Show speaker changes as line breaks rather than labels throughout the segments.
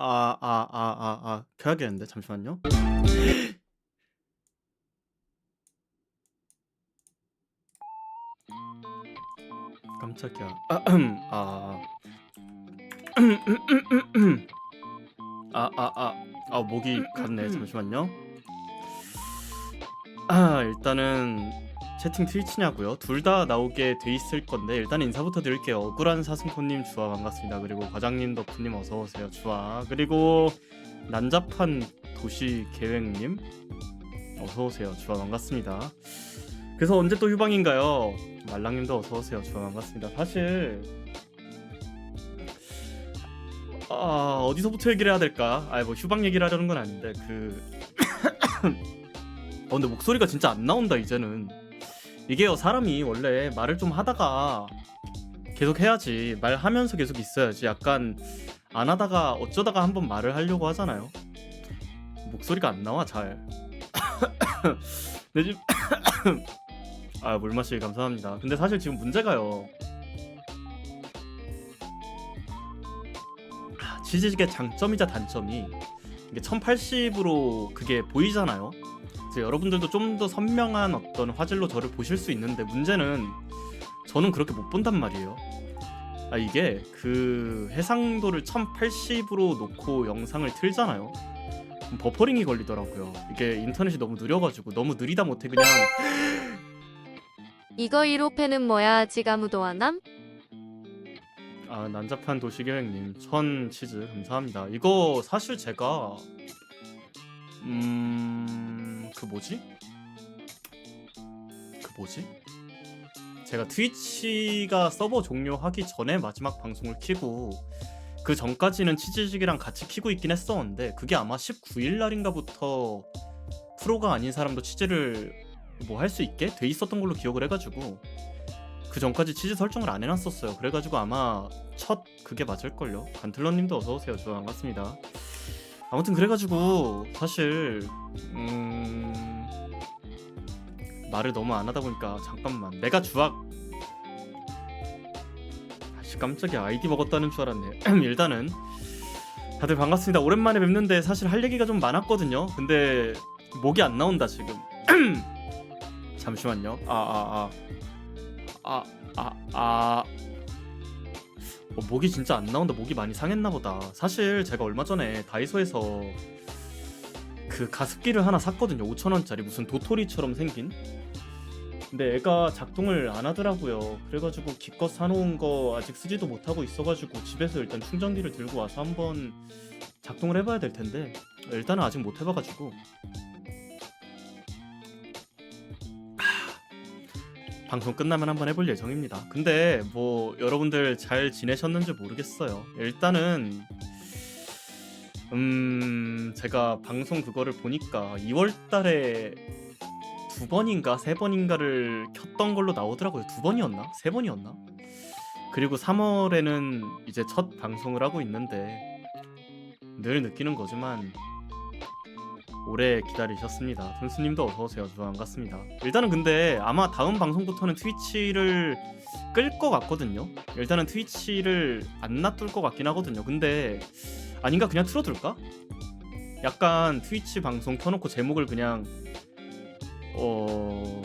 아, 켜야겠는데 잠시만요. 깜짝이야. 목이 갔네. 잠시만요. 일단은 채팅 트위치냐고요? 둘 다 나오게 돼 있을 건데 일단 인사부터 드릴게요. 억울한 사슴코님 주아 반갑습니다. 그리고 과장님 덕후님 어서 오세요. 주아. 그리고 난잡한 도시 계획님 어서 오세요. 주아 반갑습니다. 그래서 언제 또 휴방인가요? 말랑님도 어서 오세요. 주아 반갑습니다. 사실 어디서부터 얘기를 해야 될까? 뭐 휴방 얘기를 하려는 건 아닌데 근데 목소리가 진짜 안 나온다 이제는. 이게요, 사람이 원래 말을 좀 하다가 계속 해야지, 말하면서 계속 있어야지. 약간 안 하다가 어쩌다가 한번 말을 하려고 하잖아요. 목소리가 안 나와 잘. 근데 지금 물 마시기 감사합니다. 근데 사실 지금 문제가요, 치즈직의 장점이자 단점이 이게 1080으로 그게 보이잖아요. 그래서 여러분들도 좀 더 선명한 어떤 화질로 저를 보실 수 있는데, 문제는 저는 그렇게 못 본단 말이에요. 이게 그 해상도를 1080으로 놓고 영상을 틀잖아요. 그럼 버퍼링이 걸리더라고요. 이게 인터넷이 너무 느려가지고, 너무 느리다 못해 그냥.
이거 1호패는 뭐야? 지가무도하남?
난잡한 도시계획님 1000 치즈 감사합니다. 이거 사실 제가 그 뭐지? 제가 트위치가 서버 종료하기 전에 마지막 방송을 키고, 그 전까지는 치즈직이랑 같이 키고 있긴 했었는데, 그게 아마 19일 날인가부터 프로가 아닌 사람도 치즈를 뭐 할 수 있게 돼 있었던 걸로 기억을 해가지고 그 전까지 치즈 설정을 안 해놨었어요. 그래가지고 아마 첫 그게 맞을걸요. 간틀러님도 어서오세요. 저 반갑습니다. 아무튼 그래가지고 사실 말을 너무 안 하다 보니까 잠깐만 내가 주악 아씨 깜짝이야 아이디 먹었다는 줄 알았네. 일단은 다들 반갑습니다. 오랜만에 뵙는데 사실 할 얘기가 좀 많았거든요. 근데 목이 안 나온다 지금. 잠시만요. 목이 진짜 안 나온다. 목이 많이 상했나 보다. 사실 제가 얼마 전에 다이소에서 그 가습기를 하나 샀거든요. 5,000원짜리 무슨 도토리처럼 생긴. 근데 애가 작동을 안 하더라고요. 그래가지고 기껏 사놓은 거 아직 쓰지도 못하고 있어가지고 집에서 일단 충전기를 들고 와서 한번 작동을 해봐야 될 텐데 일단은 아직 못 해봐가지고 방송 끝나면 한번 해볼 예정입니다. 근데 뭐 여러분들 잘 지내셨는지 모르겠어요. 일단은 제가 방송 그거를 보니까 2월달에 2번인가 3번인가를 켰던 걸로 나오더라고요. 2번이었나? 3번이었나? 그리고 3월에는 이제 첫 방송을 하고 있는데 늘 느끼는 거지만 오래 기다리셨습니다. 선수님도 어서오세요. 저 반갑습니다. 일단은 근데 아마 다음 방송부터는 트위치를 끌 것 같거든요. 일단은 트위치를 안 놔둘 것 같긴 하거든요. 근데 아닌가 그냥 틀어둘까? 약간 트위치 방송 켜놓고 제목을 그냥 뭐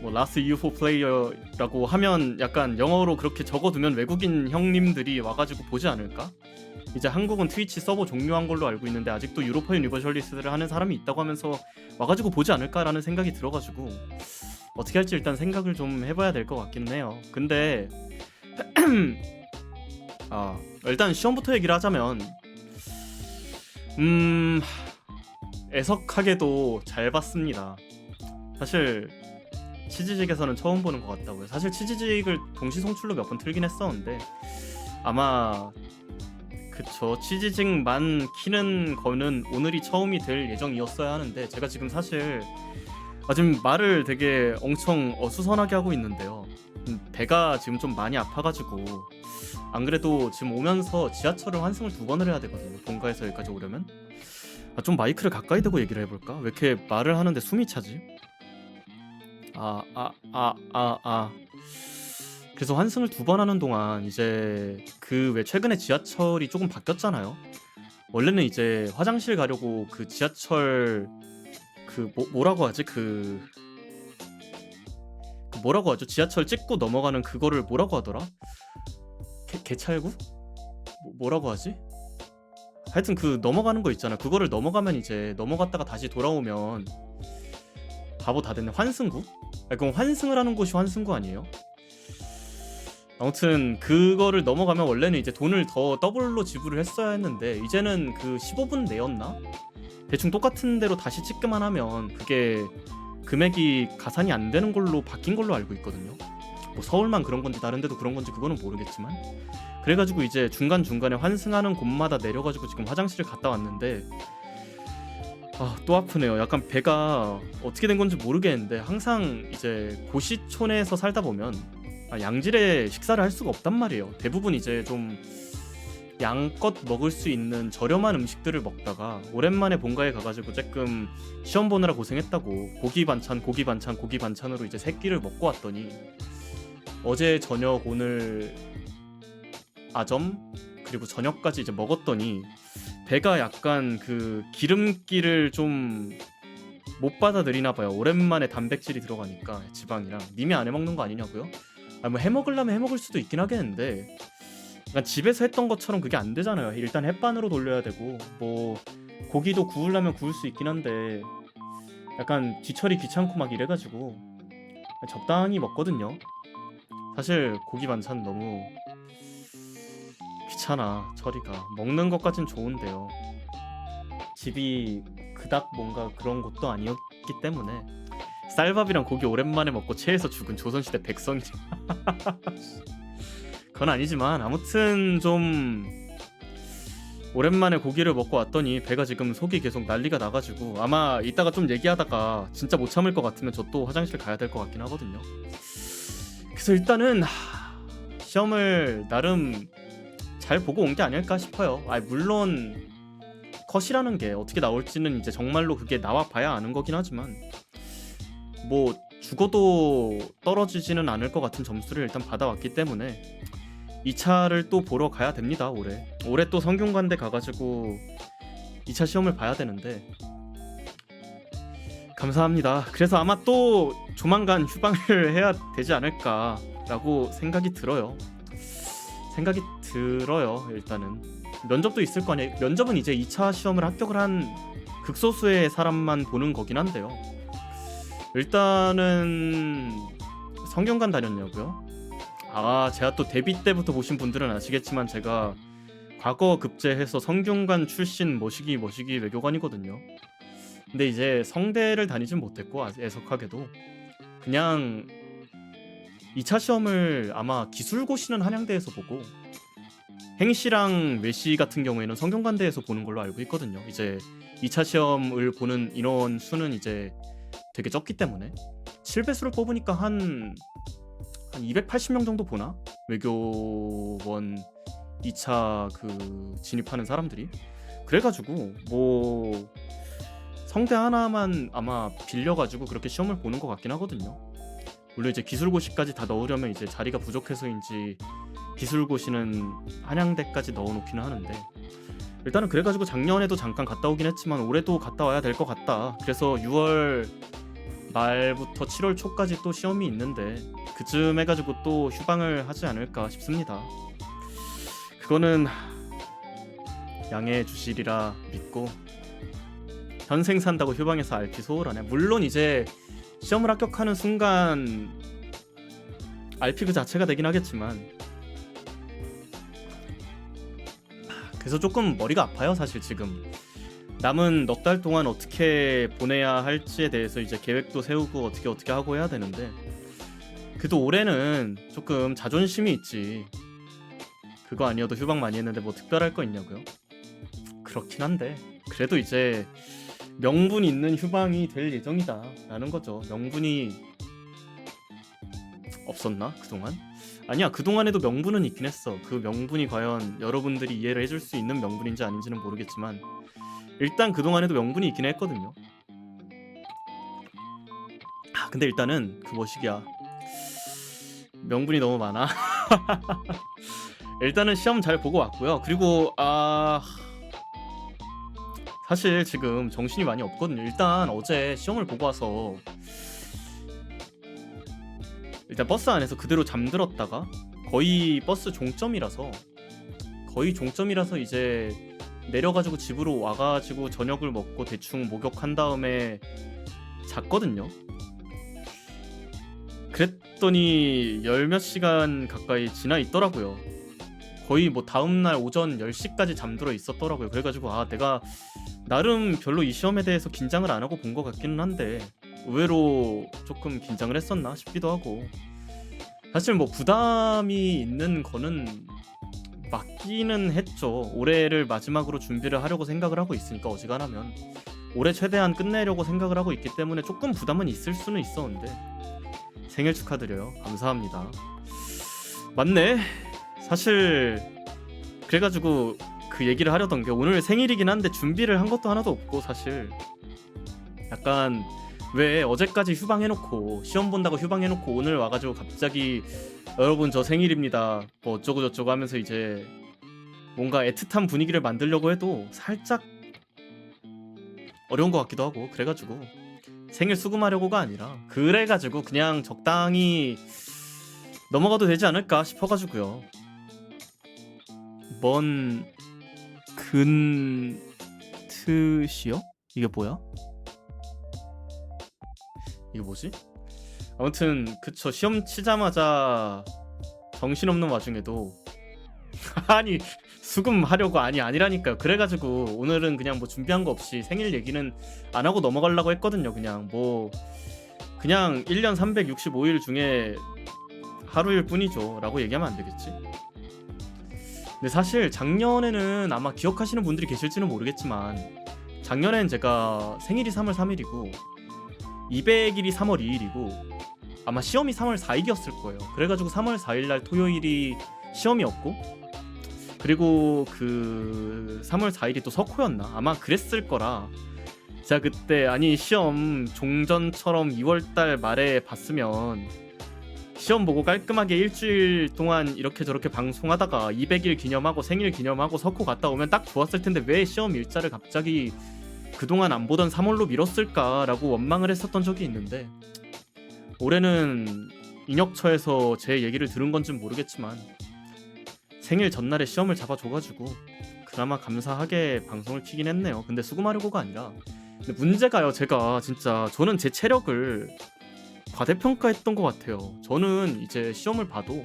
Last UFO Player라고 하면 약간 영어로 그렇게 적어두면 외국인 형님들이 와가지고 보지 않을까? 이제 한국은 트위치 서버 종료한 걸로 알고 있는데 아직도 유로파 유니버셜리스트를 하는 사람이 있다고 하면서 와가지고 보지 않을까라는 생각이 들어가지고 어떻게 할지 일단 생각을 좀 해봐야 될 것 같긴 해요. 근데 일단 시험부터 얘기를 하자면 애석하게도 잘 봤습니다. 사실 치즈직에서는 처음 보는 것 같다고요. 사실 치즈직을 동시 송출로 몇 번 틀긴 했었는데 아마 그쵸 치즈직만 키는 거는 오늘이 처음이 될 예정이었어야 하는데 제가 지금 사실 지금 말을 되게 엄청 어수선하게 하고 있는데요. 배가 지금 좀 많이 아파가지고 안 그래도 지금 오면서 지하철을 환승을 2번을 해야 되거든요. 본가에서 여기까지 오려면 좀 마이크를 가까이 대고 얘기를 해볼까? 왜 이렇게 말을 하는데 숨이 차지? 그래서 환승을 2번 하는 동안 이제 그 왜 최근에 지하철이 조금 바뀌었잖아요. 원래는 이제 화장실 가려고 그 지하철 그 뭐라고 하지? 그 뭐라고 하죠? 지하철 찍고 넘어가는 그거를 뭐라고 하더라? 개찰구? 뭐라고 하지? 하여튼 그 넘어가는 거 있잖아. 그거를 넘어가면 이제 넘어갔다가 다시 돌아오면 바보 다 됐네. 환승구? 그럼 환승을 하는 곳이 환승구 아니에요? 아무튼 그거를 넘어가면 원래는 이제 돈을 더 더블로 지불을 했어야 했는데 이제는 그 15분 내였나? 대충 똑같은 대로 다시 찍기만 하면 그게 금액이 가산이 안 되는 걸로 바뀐 걸로 알고 있거든요. 뭐 서울만 그런 건지 다른 데도 그런 건지 그거는 모르겠지만 그래가지고 이제 중간중간에 환승하는 곳마다 내려가지고 지금 화장실을 갔다 왔는데 또 아프네요. 약간 배가 어떻게 된 건지 모르겠는데 항상 이제 고시촌에서 살다 보면 양질의 식사를 할 수가 없단 말이에요. 대부분 이제 좀 양껏 먹을 수 있는 저렴한 음식들을 먹다가 오랜만에 본가에 가가지고 조금 시험 보느라 고생했다고 고기 반찬으로 이제 3끼를 먹고 왔더니 어제 저녁 오늘 아점 그리고 저녁까지 이제 먹었더니 배가 약간 그 기름기를 좀 못 받아들이나 봐요. 오랜만에 단백질이 들어가니까 지방이랑. 님이 안 해먹는 거 아니냐고요? 뭐 해먹으려면 해먹을 수도 있긴 하겠는데 그러니까 집에서 했던 것처럼 그게 안 되잖아요. 일단 햇반으로 돌려야 되고 뭐 고기도 구우려면 구울 수 있긴 한데 약간 뒤처리 귀찮고 막 이래가지고 적당히 먹거든요. 사실 고기 반찬 너무 귀찮아 처리가. 먹는 것까진 좋은데요. 집이 그닥 뭔가 그런 곳도 아니었기 때문에 쌀밥이랑 고기 오랜만에 먹고 체해서 죽은 조선시대 백성이죠. 그건 아니지만 아무튼 좀 오랜만에 고기를 먹고 왔더니 배가 지금 속이 계속 난리가 나가지고 아마 이따가 좀 얘기하다가 진짜 못 참을 것 같으면 저 또 화장실 가야 될 것 같긴 하거든요. 그래서 일단은 시험을 나름 잘 보고 온 게 아닐까 싶어요. 물론 컷이라는 게 어떻게 나올지는 이제 정말로 그게 나와 봐야 아는 거긴 하지만 뭐 죽어도 떨어지지는 않을 것 같은 점수를 일단 받아왔기 때문에 2차를 또 보러 가야 됩니다. 올해 또 성균관대 가가지고 2차 시험을 봐야 되는데 감사합니다. 그래서 아마 또 조만간 휴방을 해야 되지 않을까라고 생각이 들어요. 일단은 면접도 있을 거 아니에요. 면접은 이제 2차 시험을 합격을 한 극소수의 사람만 보는 거긴 한데요. 일단은 성균관 다녔냐고요? 제가 또 데뷔 때부터 보신 분들은 아시겠지만 제가 과거 급제해서 성균관 출신 머시기 외교관이거든요. 근데 이제 성대를 다니진 못했고 애석하게도 그냥 2차 시험을 아마 기술고시는 한양대에서 보고 행시랑 외시 같은 경우에는 성균관대에서 보는 걸로 알고 있거든요. 이제 2차 시험을 보는 인원 수는 이제 되게 적기 때문에 7배수를 뽑으니까 한 280명 정도 보나? 외교원 2차 그 진입하는 사람들이. 그래가지고 뭐 성대 하나만 아마 빌려가지고 그렇게 시험을 보는 것 같긴 하거든요. 물론 이제 기술고시까지 다 넣으려면 이제 자리가 부족해서인지 기술고시는 한양대까지 넣어놓기는 하는데 일단은 그래가지고 작년에도 잠깐 갔다 오긴 했지만 올해도 갔다 와야 될 것 같다. 그래서 6월 말부터 7월 초까지 또 시험이 있는데 그쯤 해가지고 또 휴방을 하지 않을까 싶습니다. 그거는 양해해 주시리라 믿고 현생 산다고 휴방해서 알피 소홀하네. 물론 이제 시험을 합격하는 순간 RP 그 자체가 되긴 하겠지만 그래서 조금 머리가 아파요. 사실 지금 남은 넉 달 동안 어떻게 보내야 할지에 대해서 이제 계획도 세우고 어떻게 하고 해야 되는데 그래도 올해는 조금 자존심이 있지. 그거 아니어도 휴방 많이 했는데 뭐 특별할 거 있냐고요? 그렇긴 한데 그래도 이제 명분 있는 휴방이 될 예정이다 라는 거죠. 명분이 없었나 그동안? 아니야, 그동안에도 명분은 있긴 했어. 그 명분이 과연 여러분들이 이해를 해줄 수 있는 명분인지 아닌지는 모르겠지만 일단 그동안에도 명분이 있긴 했거든요. 근데 일단은 그 뭐시기야 명분이 너무 많아. 일단은 시험 잘 보고 왔고요. 그리고 사실 지금 정신이 많이 없거든요. 일단 어제 시험을 보고 와서 일단 버스 안에서 그대로 잠들었다가 거의 버스 종점이라서 이제 내려가지고 집으로 와가지고 저녁을 먹고 대충 목욕한 다음에 잤거든요. 그랬더니 열 몇 시간 가까이 지나 있더라고요. 거의 뭐 다음날 오전 10시까지 잠들어 있었더라고요. 그래가지고 내가 나름 별로 이 시험에 대해서 긴장을 안 하고 본 것 같기는 한데 의외로 조금 긴장을 했었나 싶기도 하고 사실 뭐 부담이 있는 거는 맞기는 했죠. 올해를 마지막으로 준비를 하려고 생각을 하고 있으니까 어지간하면 올해 최대한 끝내려고 생각을 하고 있기 때문에 조금 부담은 있을 수는 있었는데 생일 축하드려요. 감사합니다. 맞네. 사실 그래가지고 그 얘기를 하려던 게 오늘 생일이긴 한데 준비를 한 것도 하나도 없고 사실 약간 왜 어제까지 휴방해놓고 시험 본다고 휴방해놓고 오늘 와가지고 갑자기 여러분 저 생일입니다 뭐 어쩌고 저쩌고 하면서 이제 뭔가 애틋한 분위기를 만들려고 해도 살짝 어려운 것 같기도 하고 그래가지고 생일 수금하려고가 아니라 그래가지고 그냥 적당히 넘어가도 되지 않을까 싶어가지고요. 먼 근트시요? 이게 뭐야? 이게 뭐지? 아무튼 그쵸, 시험 치자마자 정신없는 와중에도 아니 수금하려고 아니라니까요. 그래가지고 오늘은 그냥 뭐 준비한 거 없이 생일 얘기는 안 하고 넘어가려고 했거든요. 그냥 1년 365일 중에 하루일 뿐이죠 라고 얘기하면 안 되겠지. 근데 사실 작년에는 아마 기억하시는 분들이 계실지는 모르겠지만 작년엔 제가 생일이 3월 3일이고 200일이 3월 2일이고 아마 시험이 3월 4일이었을 거예요. 그래가지고 3월 4일날 토요일이 시험이었고 그리고 그 3월 4일이 또 석호였나? 아마 그랬을 거라 제가 그때 아니 시험 종전처럼 2월달 말에 봤으면 시험 보고 깔끔하게 일주일 동안 이렇게 저렇게 방송하다가 200일 기념하고 생일 기념하고 석호 갔다 오면 딱 좋았을 텐데 왜 시험 일자를 갑자기 그동안 안 보던 3월로 미뤘을까라고 원망을 했었던 적이 있는데 올해는 인혁처에서 제 얘기를 들은 건진 모르겠지만 생일 전날에 시험을 잡아줘가지고 그나마 감사하게 방송을 키긴 했네요. 근데 수금하려고가 아니라 근데 문제가요, 제가 진짜 저는 제 체력을 과대평가했던 것 같아요. 저는 이제 시험을 봐도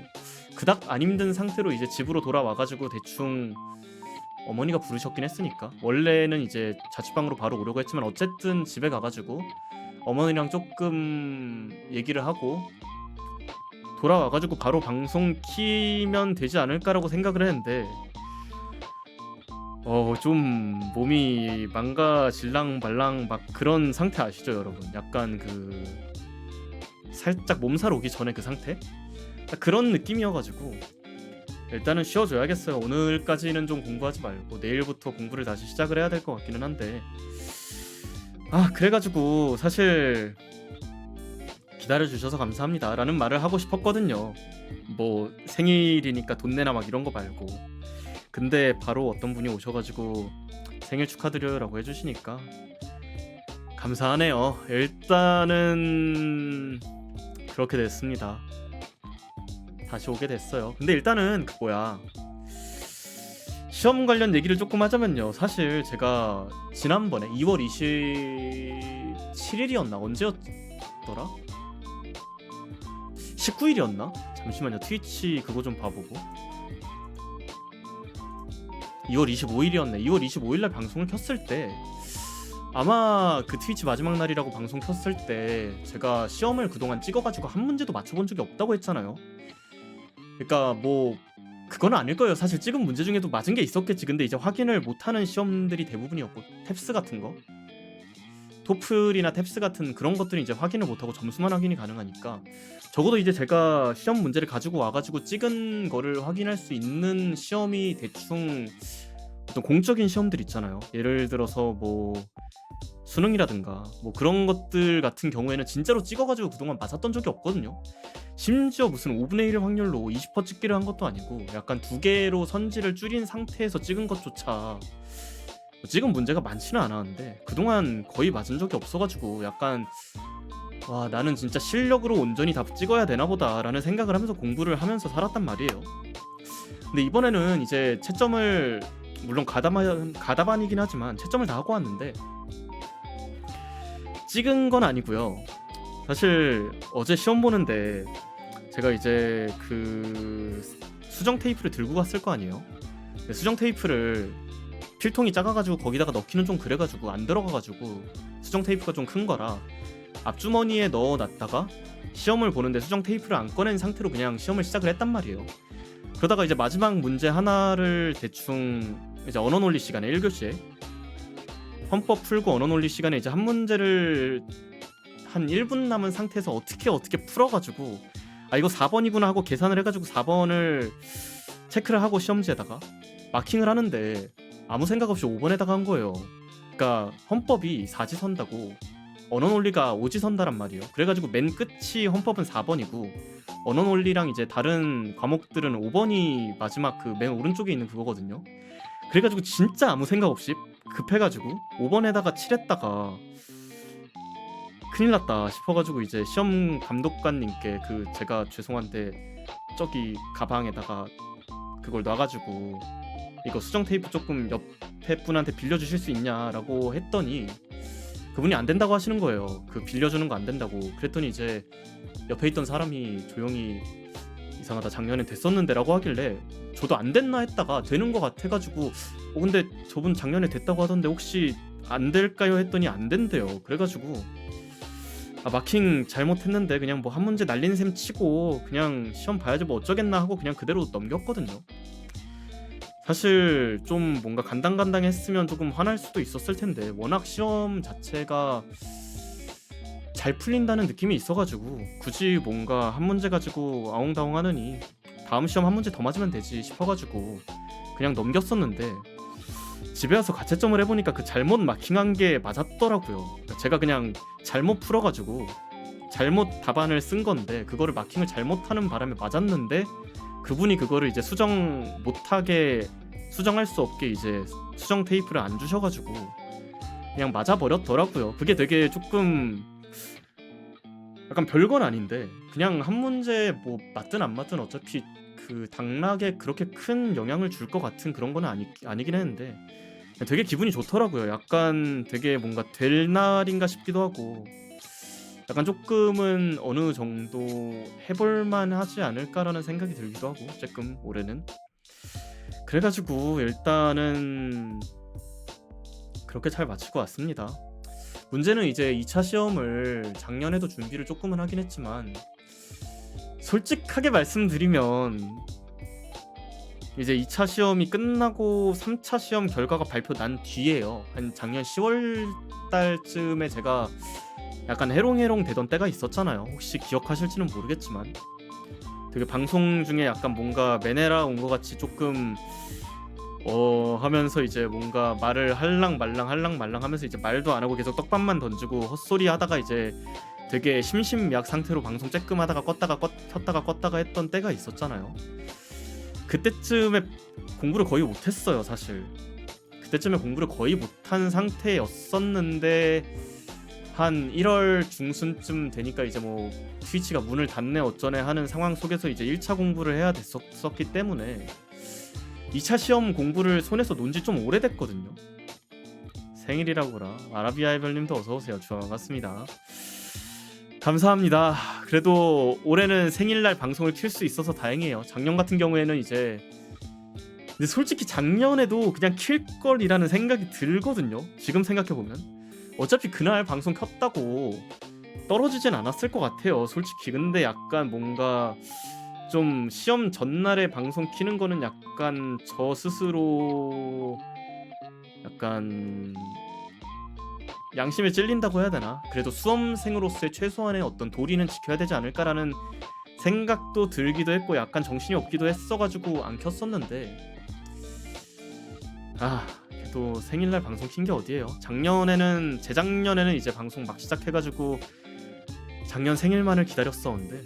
그닥 안 힘든 상태로 이제 집으로 돌아와가지고 대충 어머니가 부르셨긴 했으니까 원래는 이제 자취방으로 바로 오려고 했지만 어쨌든 집에 가가지고 어머니랑 조금 얘기를 하고 돌아와가지고 바로 방송 키면 되지 않을까라고 생각을 했는데 좀 몸이 망가질랑 말랑 막 그런 상태 아시죠 여러분? 약간 그 살짝 몸살 오기 전에 그 상태? 딱 그런 느낌이어가지고 일단은 쉬어줘야겠어요. 오늘까지는 좀 공부하지 말고 내일부터 공부를 다시 시작을 해야 될 것 같기는 한데 그래가지고 사실 기다려주셔서 감사합니다 라는 말을 하고 싶었거든요. 뭐 생일이니까 돈 내나 막 이런 거 말고 근데 바로 어떤 분이 오셔가지고 생일 축하드려요 라고 해주시니까 감사하네요. 일단은 그렇게 됐습니다. 다시 오게 됐어요. 근데 일단은 그 뭐야 시험 관련 얘기를 조금 하자면요. 사실 제가 지난번에 2월 27일이었나 언제였더라? 19일이었나? 잠시만요. 트위치 그거 좀 봐보고 2월 25일이었네. 2월 25일날 방송을 켰을 때 아마 그 트위치 마지막 날이라고 방송 켰을 때 제가 시험을 그동안 찍어가지고 한 문제도 맞춰본 적이 없다고 했잖아요. 그러니까 뭐 그건 아닐 거예요. 사실 찍은 문제 중에도 맞은 게 있었겠지. 근데 이제 확인을 못하는 시험들이 대부분이었고 탭스 같은 거 토플이나 탭스 같은 그런 것들이 이제 확인을 못하고 점수만 확인이 가능하니까 적어도 이제 제가 시험 문제를 가지고 와가지고 찍은 거를 확인할 수 있는 시험이 대충 어떤 공적인 시험들 있잖아요. 예를 들어서 뭐 수능이라든가 뭐 그런 것들 같은 경우에는 진짜로 찍어가지고 그동안 맞았던 적이 없거든요. 심지어 무슨 5분의 1 확률로 20% 찍기를 한 것도 아니고 약간 2개로 선지를 줄인 상태에서 찍은 것조차 찍은 문제가 많지는 않았는데 그동안 거의 맞은 적이 없어가지고 약간 와 나는 진짜 실력으로 온전히 다 찍어야 되나 보다 라는 생각을 하면서 공부를 하면서 살았단 말이에요. 근데 이번에는 이제 채점을 물론 가다반이긴 하지만 채점을 다 하고 왔는데 찍은 건 아니고요. 사실 어제 시험 보는데 제가 이제 그 수정 테이프를 들고 갔을 거 아니에요. 수정 테이프를 필통이 작아가지고 거기다가 넣기는 좀 그래가지고 안 들어가가지고 수정 테이프가 좀 큰 거라 앞주머니에 넣어놨다가 시험을 보는데 수정 테이프를 안 꺼낸 상태로 그냥 시험을 시작을 했단 말이에요. 그러다가 이제 마지막 문제 하나를 대충 이제 언어 논리 시간에 1교시에 헌법 풀고 언어 논리 시간에 이제 한 문제를 한 1분 남은 상태에서 어떻게 풀어가지고 이거 4번이구나 하고 계산을 해가지고 4번을 체크를 하고 시험지에다가 마킹을 하는데 아무 생각 없이 5번에다가 한 거예요. 그러니까 헌법이 4지선다고 언어 논리가 5지선다란 말이에요. 그래가지고 맨 끝이 헌법은 4번이고 언어 논리랑 이제 다른 과목들은 5번이 마지막 그 맨 오른쪽에 있는 그거거든요. 그래가지고 진짜 아무 생각 없이 급해가지고 5번에다가 칠했다가 큰일 났다 싶어가지고 이제 시험 감독관님께 그 제가 죄송한데 저기 가방에다가 그걸 놔가지고 이거 수정 테이프 조금 옆에 분한테 빌려주실 수 있냐라고 했더니 그분이 안 된다고 하시는 거예요. 그 빌려주는 거 안 된다고. 그랬더니 이제 옆에 있던 사람이 조용히 이상하다 작년엔 됐었는데 라고 하길래 저도 안 됐나 했다가 되는 거 같아가지고 근데 저분 작년에 됐다고 하던데 혹시 안 될까요 했더니 안 된대요. 그래가지고 마킹 잘못했는데 그냥 뭐 한 문제 날린 셈 치고 그냥 시험 봐야지 뭐 어쩌겠나 하고 그냥 그대로 넘겼거든요. 사실 좀 뭔가 간당간당했으면 조금 화날 수도 있었을 텐데 워낙 시험 자체가 잘 풀린다는 느낌이 있어가지고 굳이 뭔가 한 문제 가지고 아웅다웅하느니 다음 시험 한 문제 더 맞으면 되지 싶어가지고 그냥 넘겼었는데 집에 와서 가채점을 해보니까 그 잘못 마킹한 게 맞았더라고요. 제가 그냥 잘못 풀어가지고 잘못 답안을 쓴 건데 그거를 마킹을 잘못하는 바람에 맞았는데 그분이 그거를 이제 수정 못하게 수정할 수 없게 이제 수정 테이프를 안 주셔가지고 그냥 맞아버렸더라고요. 그게 되게 조금 약간 별건 아닌데 그냥 한 문제 뭐 맞든 안 맞든 어차피 그 당락에 그렇게 큰 영향을 줄 것 같은 그런 거는 아니긴 했는데 되게 기분이 좋더라고요. 약간 되게 뭔가 될 날인가 싶기도 하고 약간 조금은 어느 정도 해볼만 하지 않을까라는 생각이 들기도 하고 조금 올해는 그래가지고 일단은 그렇게 잘 마치고 왔습니다. 문제는 이제 2차 시험을 작년에도 준비를 조금은 하긴 했지만 솔직하게 말씀드리면 이제 2차 시험이 끝나고 3차 시험 결과가 발표 난 뒤에요. 한 작년 10월 달쯤에 제가 약간 해롱해롱 되던 때가 있었잖아요. 혹시 기억하실지는 모르겠지만 되게 방송 중에 약간 뭔가 메네라 온 것 같이 조금 하면서 이제 뭔가 말을 할랑말랑 하면서 이제 말도 안 하고 계속 떡밥만 던지고 헛소리 하다가 이제 되게 심신미약 상태로 방송 쬐끔 하다가 껐다가 했던 때가 있었잖아요. 그때쯤에 공부를 거의 못했어요. 사실 그때쯤에 공부를 거의 못한 상태였었는데 한 1월 중순쯤 되니까 이제 뭐 트위치가 문을 닫네 어쩌네 하는 상황 속에서 이제 1차 공부를 해야 됐었기 때문에 2차 시험 공부를 손에서 논 지 좀 오래됐거든요. 생일이라고라. 아라비아의 별님도 어서오세요. 반갑습니다. 감사합니다. 그래도 올해는 생일날 방송을 킬 수 있어서 다행이에요. 작년 같은 경우에는 이제 근데 솔직히 작년에도 그냥 킬 걸이라는 생각이 들거든요. 지금 생각해보면 어차피 그날 방송 켰다고 떨어지진 않았을 것 같아요. 솔직히 근데 약간 뭔가 좀 시험 전날에 방송 키는 거는 약간 저 스스로 약간 양심에 찔린다고 해야 되나? 그래도 수험생으로서의 최소한의 어떤 도리는 지켜야 되지 않을까라는 생각도 들기도 했고 약간 정신이 없기도 했어가지고 안 켰었는데 또 생일날 방송 킨 게 어디예요? 재작년에는 이제 방송 막 시작해가지고 작년 생일만을 기다렸었는데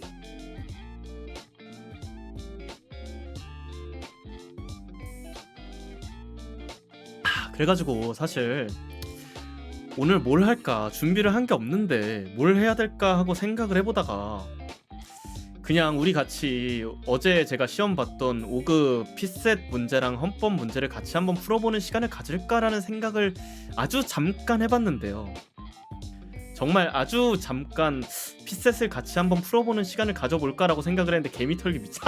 그래가지고 사실 오늘 뭘 할까 준비를 한 게 없는데 뭘 해야 될까 하고 생각을 해보다가 그냥 우리 같이 어제 제가 시험 봤던 5급 피셋 문제랑 헌법 문제를 같이 한번 풀어보는 시간을 가질까라는 생각을 아주 잠깐 해봤는데요. 정말 아주 잠깐 피셋을 같이 한번 풀어보는 시간을 가져볼까라고 생각을 했는데 개미털기 미쳐.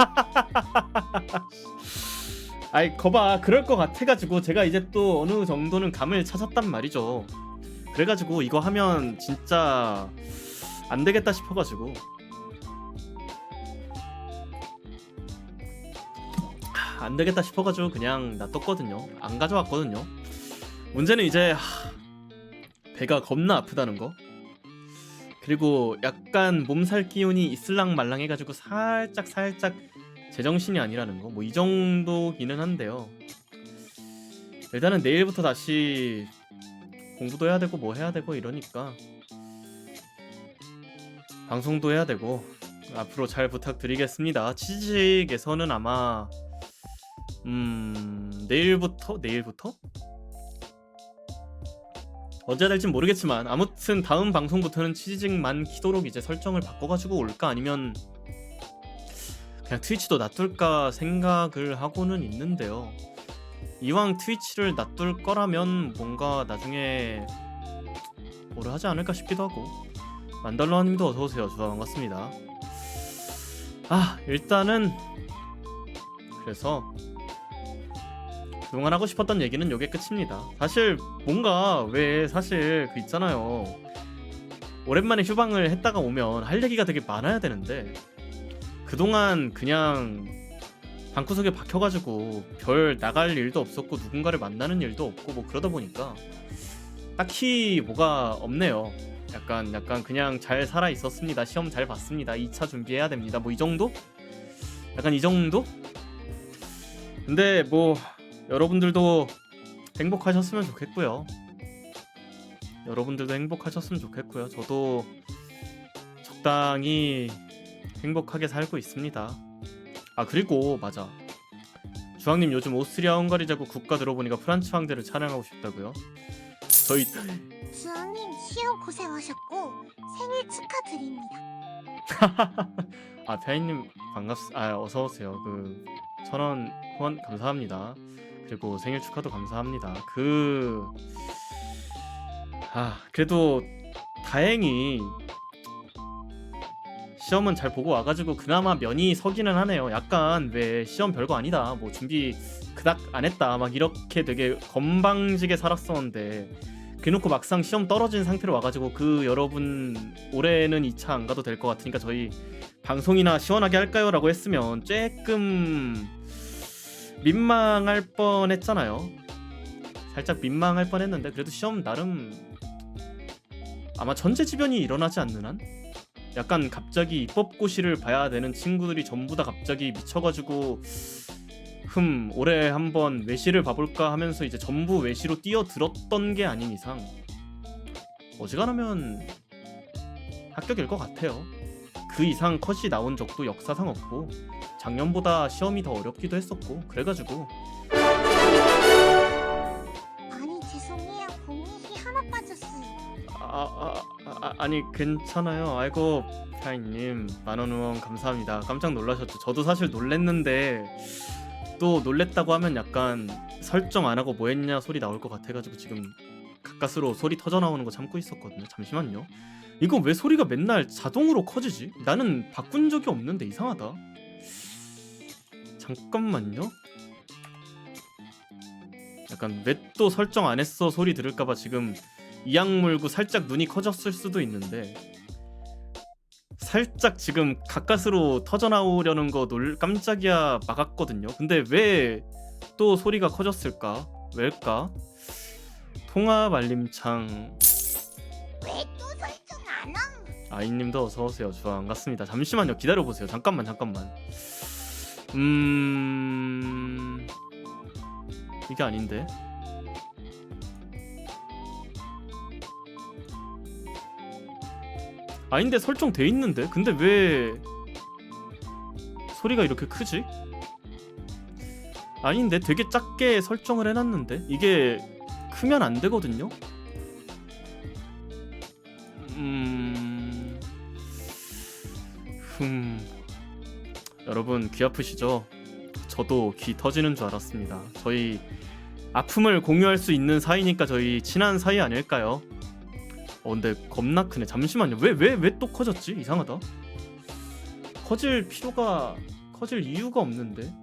아이 거봐 그럴 것 같아가지고 제가 이제 또 어느 정도는 감을 찾았단 말이죠. 그래가지고 이거 하면 진짜 안 되겠다 싶어가지고 그냥 놔뒀거든요. 안 가져왔거든요. 문제는 이제 배가 겁나 아프다는 거 그리고 약간 몸살 기운이 있을랑말랑 해가지고 살짝 제정신이 아니라는 거 뭐 이 정도기는 한데요. 일단은 내일부터 다시 공부도 해야 되고 뭐 해야 되고 이러니까 방송도 해야 되고 앞으로 잘 부탁드리겠습니다. 취직에서는 아마 내일부터? 언제 될진 모르겠지만 아무튼 다음 방송부터는 취직만 키도록 이제 설정을 바꿔가지고 올까 아니면 그냥 트위치도 놔둘까 생각을 하고는 있는데요. 이왕 트위치를 놔둘 거라면 뭔가 나중에 뭐를 하지 않을까 싶기도 하고 만달러님도 어서오세요. 반갑습니다. 일단은 그래서 그동안 하고 싶었던 얘기는 요게 끝입니다. 사실 뭔가 왜 사실 그 있잖아요. 오랜만에 휴방을 했다가 오면 할 얘기가 되게 많아야 되는데 그동안 그냥 방구석에 박혀가지고 별 나갈 일도 없었고 누군가를 만나는 일도 없고 뭐 그러다 보니까 딱히 뭐가 없네요. 약간 그냥 잘 살아 있었습니다. 시험 잘 봤습니다. 2차 준비해야 됩니다. 뭐 이 정도? 약간 이 정도? 근데 뭐 여러분들도 행복하셨으면 좋겠고요. 여러분들도 행복하셨으면 좋겠고요. 저도 적당히 행복하게 살고 있습니다. 아 그리고 맞아. 주황님 요즘 오스트리아 헝가리 제국 국가 들어보니까 프란츠 황제를 찬양하고 싶다고요? 저희
주원님 시험 고생하셨고 생일 축하드립니다.
아 페이님 어서 오세요. 그 1,000원 후원 감사합니다. 그리고 생일 축하도 감사합니다. 그래도 다행히 시험은 잘 보고 와가지고 그나마 면이 서기는 하네요. 약간 왜 시험 별거 아니다, 뭐 준비 그닥 안 했다, 막 이렇게 되게 건방지게 살았었는데 그래놓고 막상 시험 떨어진 상태로 와가지고 여러분 올해는 2차 안 가도 될 것 같으니까 저희 방송이나 시원하게 할까요? 라고 했으면 조금 민망할 뻔했잖아요. 살짝 민망할 뻔했는데 그래도 시험 나름 아마 천재지변이 일어나지 않는 한 약간 갑자기 입법고시를 봐야 되는 친구들이 전부 다 갑자기 미쳐가지고 올해 한번 외시를 봐볼까 하면서 이제 전부 외시로 뛰어들었던 게 아닌 이상 어지간하면 합격일 것 같아요. 그 이상 컷이 나온 적도 역사상 없고 작년보다 시험이 더 어렵기도 했었고 그래가지고
아니 죄송해요. 공익이 하나 빠졌어요.
아니 괜찮아요. 아이고 타이님 만원 후원 감사합니다. 깜짝 놀라셨죠? 저도 사실 놀랬는데 또 놀랬다고 하면 약간 설정 안 하고 뭐 했냐 소리 나올 것 같아가지고 지금 가까스로 소리 터져 나오는 거 참고 있었거든요. 잠시만요. 이거 왜 소리가 맨날 자동으로 커지지? 나는 바꾼 적이 없는데 이상하다. 잠깐만요. 약간 왜 또 설정 안 했어 소리 들을까봐 지금 이악 물고 살짝 눈이 커졌을 수도 있는데 살짝 지금 가까스로 터져 나오려는 거 깜짝이야 막았거든요. 근데 왜 또 소리가 커졌을까? 왜일까? 통합 알림창.
왜 또 설정 안 함?
아이님도 어서 오세요. 주황 반갑습니다. 잠시만요. 기다려 보세요. 잠깐만. 이게 아닌데. 아닌데 설정돼 있는데. 근데 왜 소리가 이렇게 크지? 아닌데 되게 작게 설정을 해놨는데 이게 크면 안 되거든요. 여러분 귀 아프시죠? 저도 귀 터지는 줄 알았습니다. 저희 아픔을 공유할 수 있는 사이니까 저희 친한 사이 아닐까요? 근데 겁나 크네. 잠시만요. 왜 또 커졌지? 이상하다. 커질 이유가 없는데.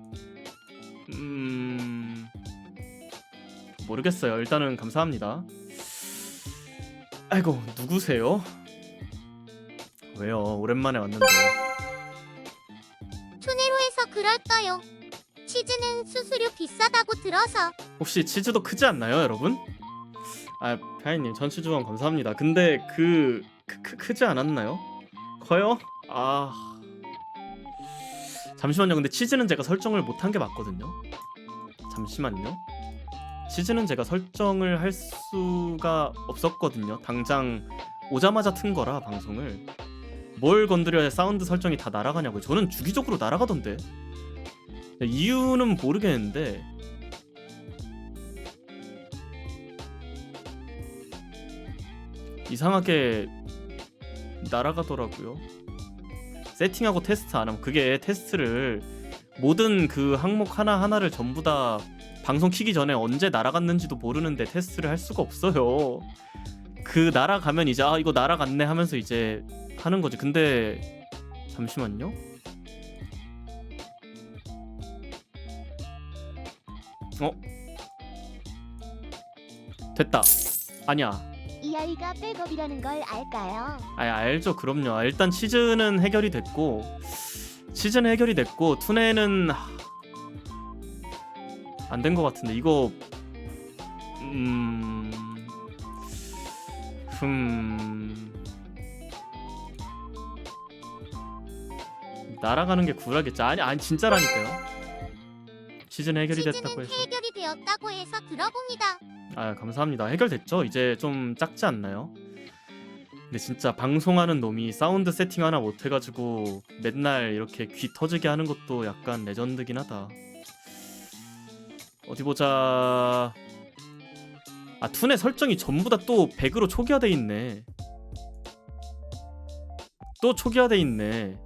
모르겠어요. 일단은 감사합니다. 아이고 누구세요? 왜요? 오랜만에 왔는데.
투네로 해서 그럴까요? 치즈는 수수료 비싸다고 들어서.
혹시 치즈도 크지 않나요, 여러분? 피아이님 전치 주원 감사합니다. 근데 크지 않았나요? 커요? 잠시만요. 근데 치즈는 제가 설정을 못한 게 맞거든요. 잠시만요. 치즈는 제가 설정을 할 수가 없었거든요. 당장 오자마자 튼 거라 방송을. 뭘 건드려야 사운드 설정이 다 날아가냐고요. 저는 주기적으로 날아가던데. 이유는 모르겠는데 이상하게 날아가더라고요. 세팅하고 테스트 안 하면 그게 테스트를 모든 그 항목 하나하나를 전부 다 방송 키기 전에 언제 날아갔는지도 모르는데 테스트를 할 수가 없어요. 그 날아가면 이제 이거 날아갔네 하면서 이제 하는 거지. 근데 잠시만요. 됐다. 아니야.
이 아이가 백업이라는 걸 알까요?
알죠. 그럼요. 일단 치즈는 해결이 됐고 투네는 안 된 것 같은데 이거 날아가는 게 구라겠지. 아니 진짜라니까요. 시즌 해결이 됐다고
치즈는
해서.
해결이 되었다고 해서 들어봅니다.
아 감사합니다. 해결됐죠? 이제 좀 작지 않나요? 근데 진짜 방송하는 놈이 사운드 세팅 하나 못 해가지고 맨날 이렇게 귀 터지게 하는 것도 약간 레전드긴 하다. 어디 보자. 아 툰의 설정이 전부 다 또 100으로 초기화돼 있네. 또 초기화돼 있네.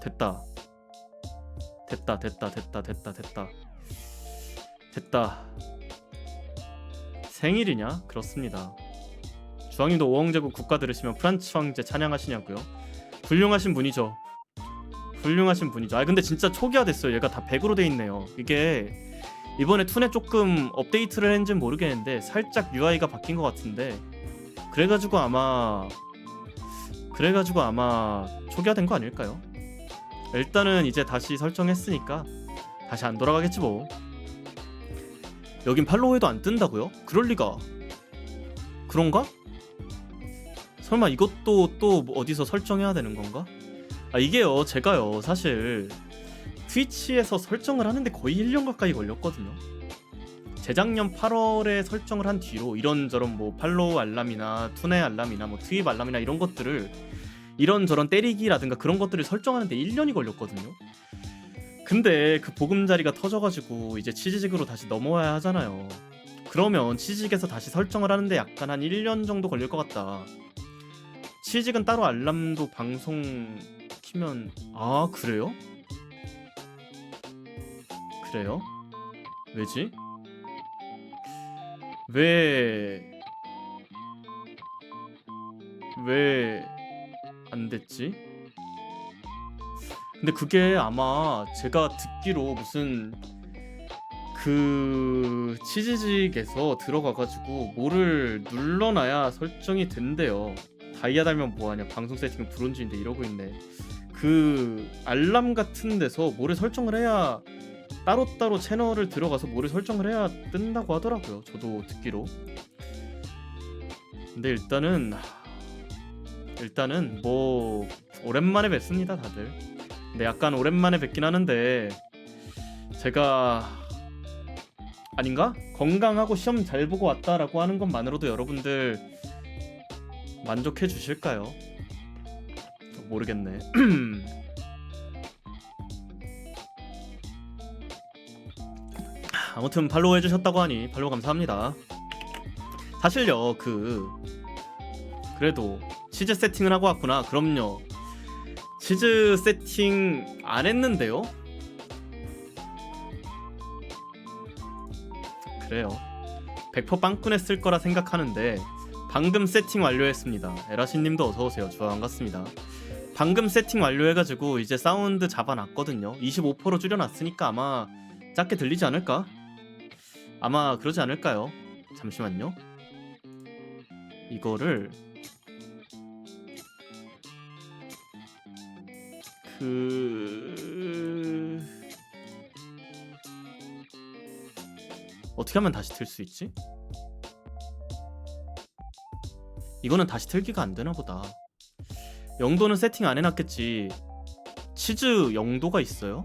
됐다. 생일이냐? 그렇습니다. 주황님도 오왕제국 국가 들으시면 프란츠 황제 찬양하시냐고요? 훌륭하신 분이죠. 아 근데 진짜 초기화됐어요. 얘가 다 100으로 돼 있네요. 이게 이번에 툰에 조금 업데이트를 했는지는 모르겠는데 살짝 UI가 바뀐 것 같은데 그래가지고 아마 초기화된 거 아닐까요? 일단은 이제 다시 설정했으니까 다시 안 돌아가겠지 뭐. 여긴 팔로우해도 안 뜬다고요? 그럴 리가. 그런가? 설마 이것도 또 어디서 설정해야 되는 건가? 아 이게요 제가요 사실 트위치에서 설정을 하는데 거의 1년 가까이 걸렸거든요. 재작년 8월에 설정을 한 뒤로 이런저런 뭐 팔로우 알람이나 툰의 알람이나 뭐 트윗 알람이나 이런 것들을 이런저런 때리기라든가 그런 것들을 설정하는데 1년이 걸렸거든요. 근데 그 보금자리가 터져가지고 이제 치즈직으로 다시 넘어와야 하잖아요. 그러면 치즈직에서 다시 설정을 하는데 약간 한 1년 정도 걸릴 것 같다. 치즈직은 따로 알람도 방송 키면 아 그래요? 왜지? 왜 안 됐지? 근데 그게 아마 제가 듣기로 무슨 그 치즈직에서 들어가가지고 뭐를 눌러놔야 설정이 된대요. 다이아 달면 뭐하냐 방송 세팅은 브론즈인데 이러고 있네. 그 알람 같은 데서 뭐를 설정을 해야 따로따로 채널을 들어가서 뭐를 설정을 해야 뜬다고 하더라고요. 저도 듣기로. 근데 일단은 뭐 오랜만에 뵙습니다 다들. 근데 약간 오랜만에 뵙긴 하는데 제가 아닌가? 건강하고 시험 잘 보고 왔다라고 하는 것만으로도 여러분들 만족해 주실까요? 모르겠네. 아무튼 팔로우 해주셨다고 하니 팔로우 감사합니다. 사실요 그래도 치즈 세팅을 하고 왔구나. 그럼요. 치즈 세팅 안 했는데요? 그래요. 100% 빵꾼 했을 거라 생각하는데 방금 세팅 완료했습니다. 에라신님도 어서오세요. 좋아 반갑습니다. 방금 세팅 완료해가지고 이제 사운드 잡아놨거든요. 25%로 줄여놨으니까 아마 작게 들리지 않을까? 아마 그러지 않을까요? 잠시만요. 이거를 어떻게 하면 다시 틀 수 있지? 이거는 다시 틀기가 안 되나 보다. 영도는 세팅 안 해놨겠지. 치즈 영도가 있어요?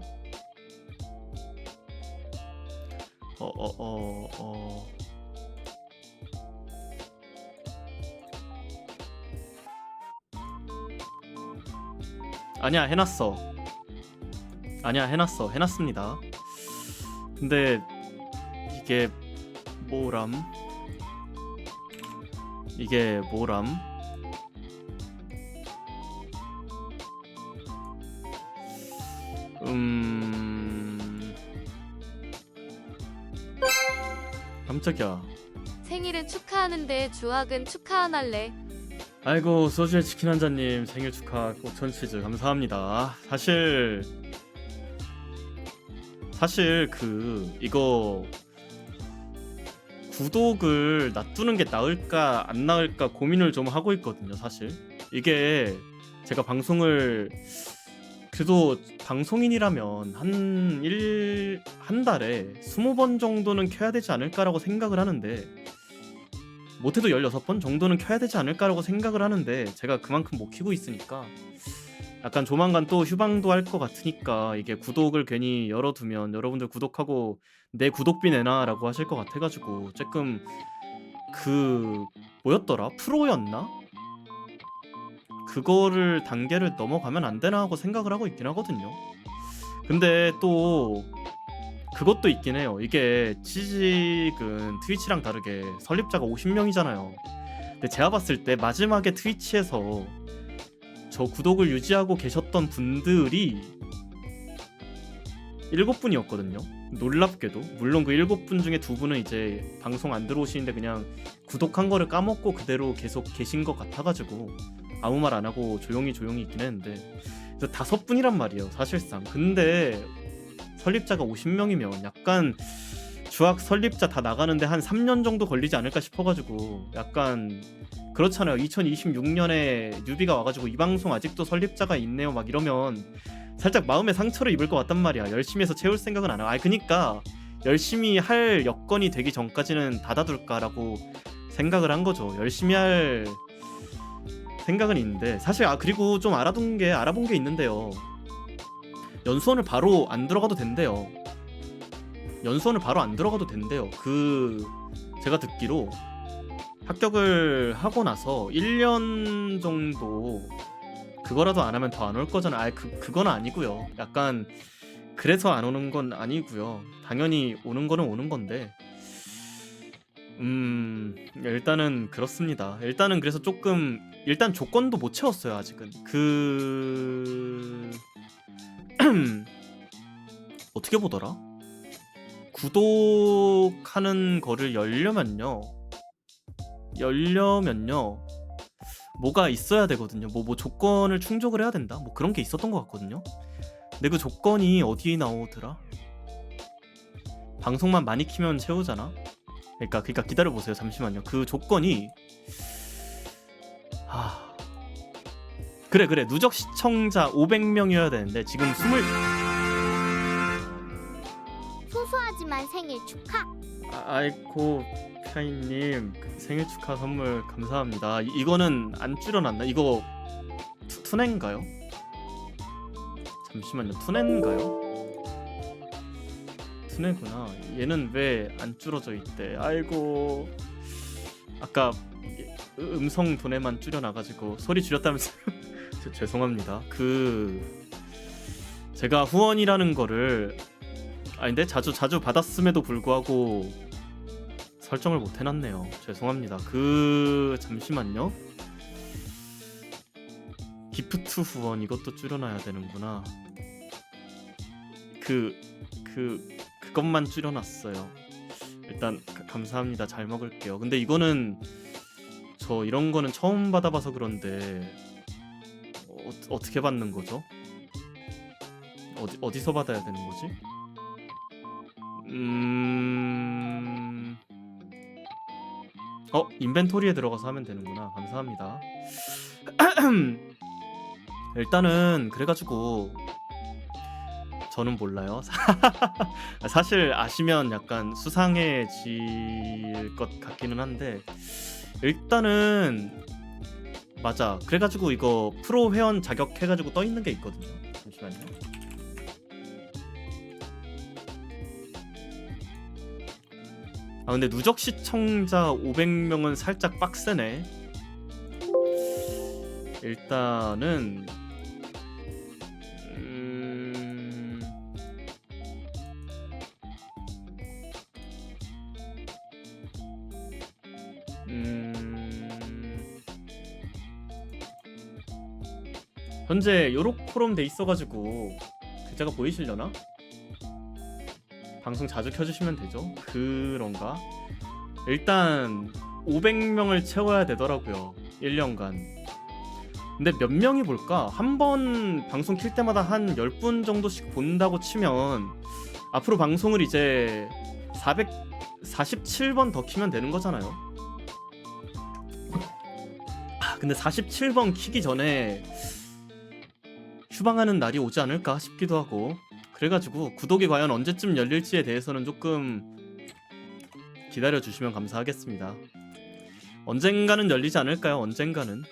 아니야 해놨습니다. 근데 이게 뭐람? 깜짝이야.
생일은 축하하는데 주학은 축하 안 할래.
아이고 소주의 치킨 한잔님 생일 축하 꽃천치즈 감사합니다. 사실 이거 구독을 놔두는 게 나을까 안 나을까 고민을 좀 하고 있거든요. 사실 이게 제가 방송을 그래도 방송인이라면 한 달에 20번 정도는 켜야 되지 않을까라고 생각을 하는데, 못해도 16번 정도는 켜야 되지 않을까라고 생각을 하는데, 제가 그만큼 못 키고 있으니까 약간 조만간 또 휴방도 할 것 같으니까, 이게 구독을 괜히 열어두면 여러분들 구독하고 내 구독비 내놔라고 하실 것 같아가지고 조금 그 뭐였더라? 프로였나? 그거를 단계를 넘어가면 안 되나 하고 생각을 하고 있긴 하거든요. 근데 또 그것도 있긴 해요. 이게 치직은 트위치랑 다르게 설립자가 50명이잖아요. 근데 제가 봤을 때 마지막에 트위치에서 저 구독을 유지하고 계셨던 분들이 7분이었거든요. 놀랍게도. 물론 그 7분 중에 2분은 이제 방송 안 들어오시는데 그냥 구독한 거를 까먹고 그대로 계속 계신 것 같아가지고 아무 말 안 하고 조용히 있긴 했는데, 그래서 5분이란 말이에요 사실상. 근데 설립자가 50명이면 약간 주악 설립자 다 나가는데 한 3년 정도 걸리지 않을까 싶어가지고, 약간 그렇잖아요. 2026년에 뉴비가 와가지고 이 방송 아직도 설립자가 있네요 막 이러면 살짝 마음에 상처를 입을 것 같단 말이야. 열심히 해서 채울 생각은 안 하고, 그니까 열심히 할 여건이 되기 전까지는 닫아둘까라고 생각을 한 거죠. 열심히 할 생각은 있는데, 사실 그리고 좀 알아본 게 있는데요. 연수원을 바로 안 들어가도 된대요. 제가 듣기로 합격을 하고 나서 1년 정도 그거라도 안 하면 더 안 올 거잖아. 그건 아니고요. 약간 그래서 안 오는 건 아니고요. 당연히 오는 거는 오는 건데, 일단은 그렇습니다. 일단은 그래서 조금, 일단 조건도 못 채웠어요 아직은. 어떻게 보더라? 구독하는 거를 열려면요 뭐가 있어야 되거든요. 뭐 조건을 충족을 해야 된다, 뭐 그런 게 있었던 것 같거든요. 근데 그 조건이 어디에 나오더라? 방송만 많이 키면 채우잖아. 그러니까 기다려보세요. 잠시만요. 그 조건이 그래 누적 시청자 500명이어야 되는데 지금
소소하지만 생일 축하.
아이고 피아이님 생일 축하 선물 감사합니다. 이거는 안 줄여놨나? 이거 투낸가요? 잠시만요. 투낸가요? 투네구나. 얘는 왜 안 줄어져 있대? 아이고, 아까 음성 도네만 줄여놔가지고 소리 줄였다면서요? 죄송합니다. 제가 후원이라는 거를 아닌데 자주 받았음에도 불구하고 설정을 못 해놨네요. 죄송합니다. 잠시만요. 기프트 후원 이것도 줄여놔야 되는구나. 그것만 줄여놨어요. 일단 감사합니다. 잘 먹을게요. 근데 이거는 저 이런 거는 처음 받아봐서 그런데 어떻게 받는 거죠? 어디서 받아야 되는 거지? 인벤토리에 들어가서 하면 되는구나. 감사합니다. 일단은 그래가지고 저는 몰라요. 사실 아시면 약간 수상해질 것 같기는 한데, 일단은 맞아. 그래가지고 이거 프로 회원 자격 해가지고 떠 있는 게 있거든요. 잠시만요. 근데 누적 시청자 500명은 살짝 빡세네. 일단은 현재 요렇게롬 돼 있어가지고 글자가 보이시려나? 방송 자주 켜주시면 되죠. 그런가? 일단 500명을 채워야 되더라고요. 1년간. 근데 몇 명이 볼까? 한 번 방송 킬 때마다 한 10분 정도씩 본다고 치면 앞으로 방송을 이제 447번 더 키면 되는 거잖아요. 근데 47번 키기 전에 휴방하는 날이 오지 않을까 싶기도 하고, 그래가지고 구독이 과연 언제쯤 열릴지에 대해서는 조금 기다려주시면 감사하겠습니다. 언젠가는 열리지 않을까요? 언젠가는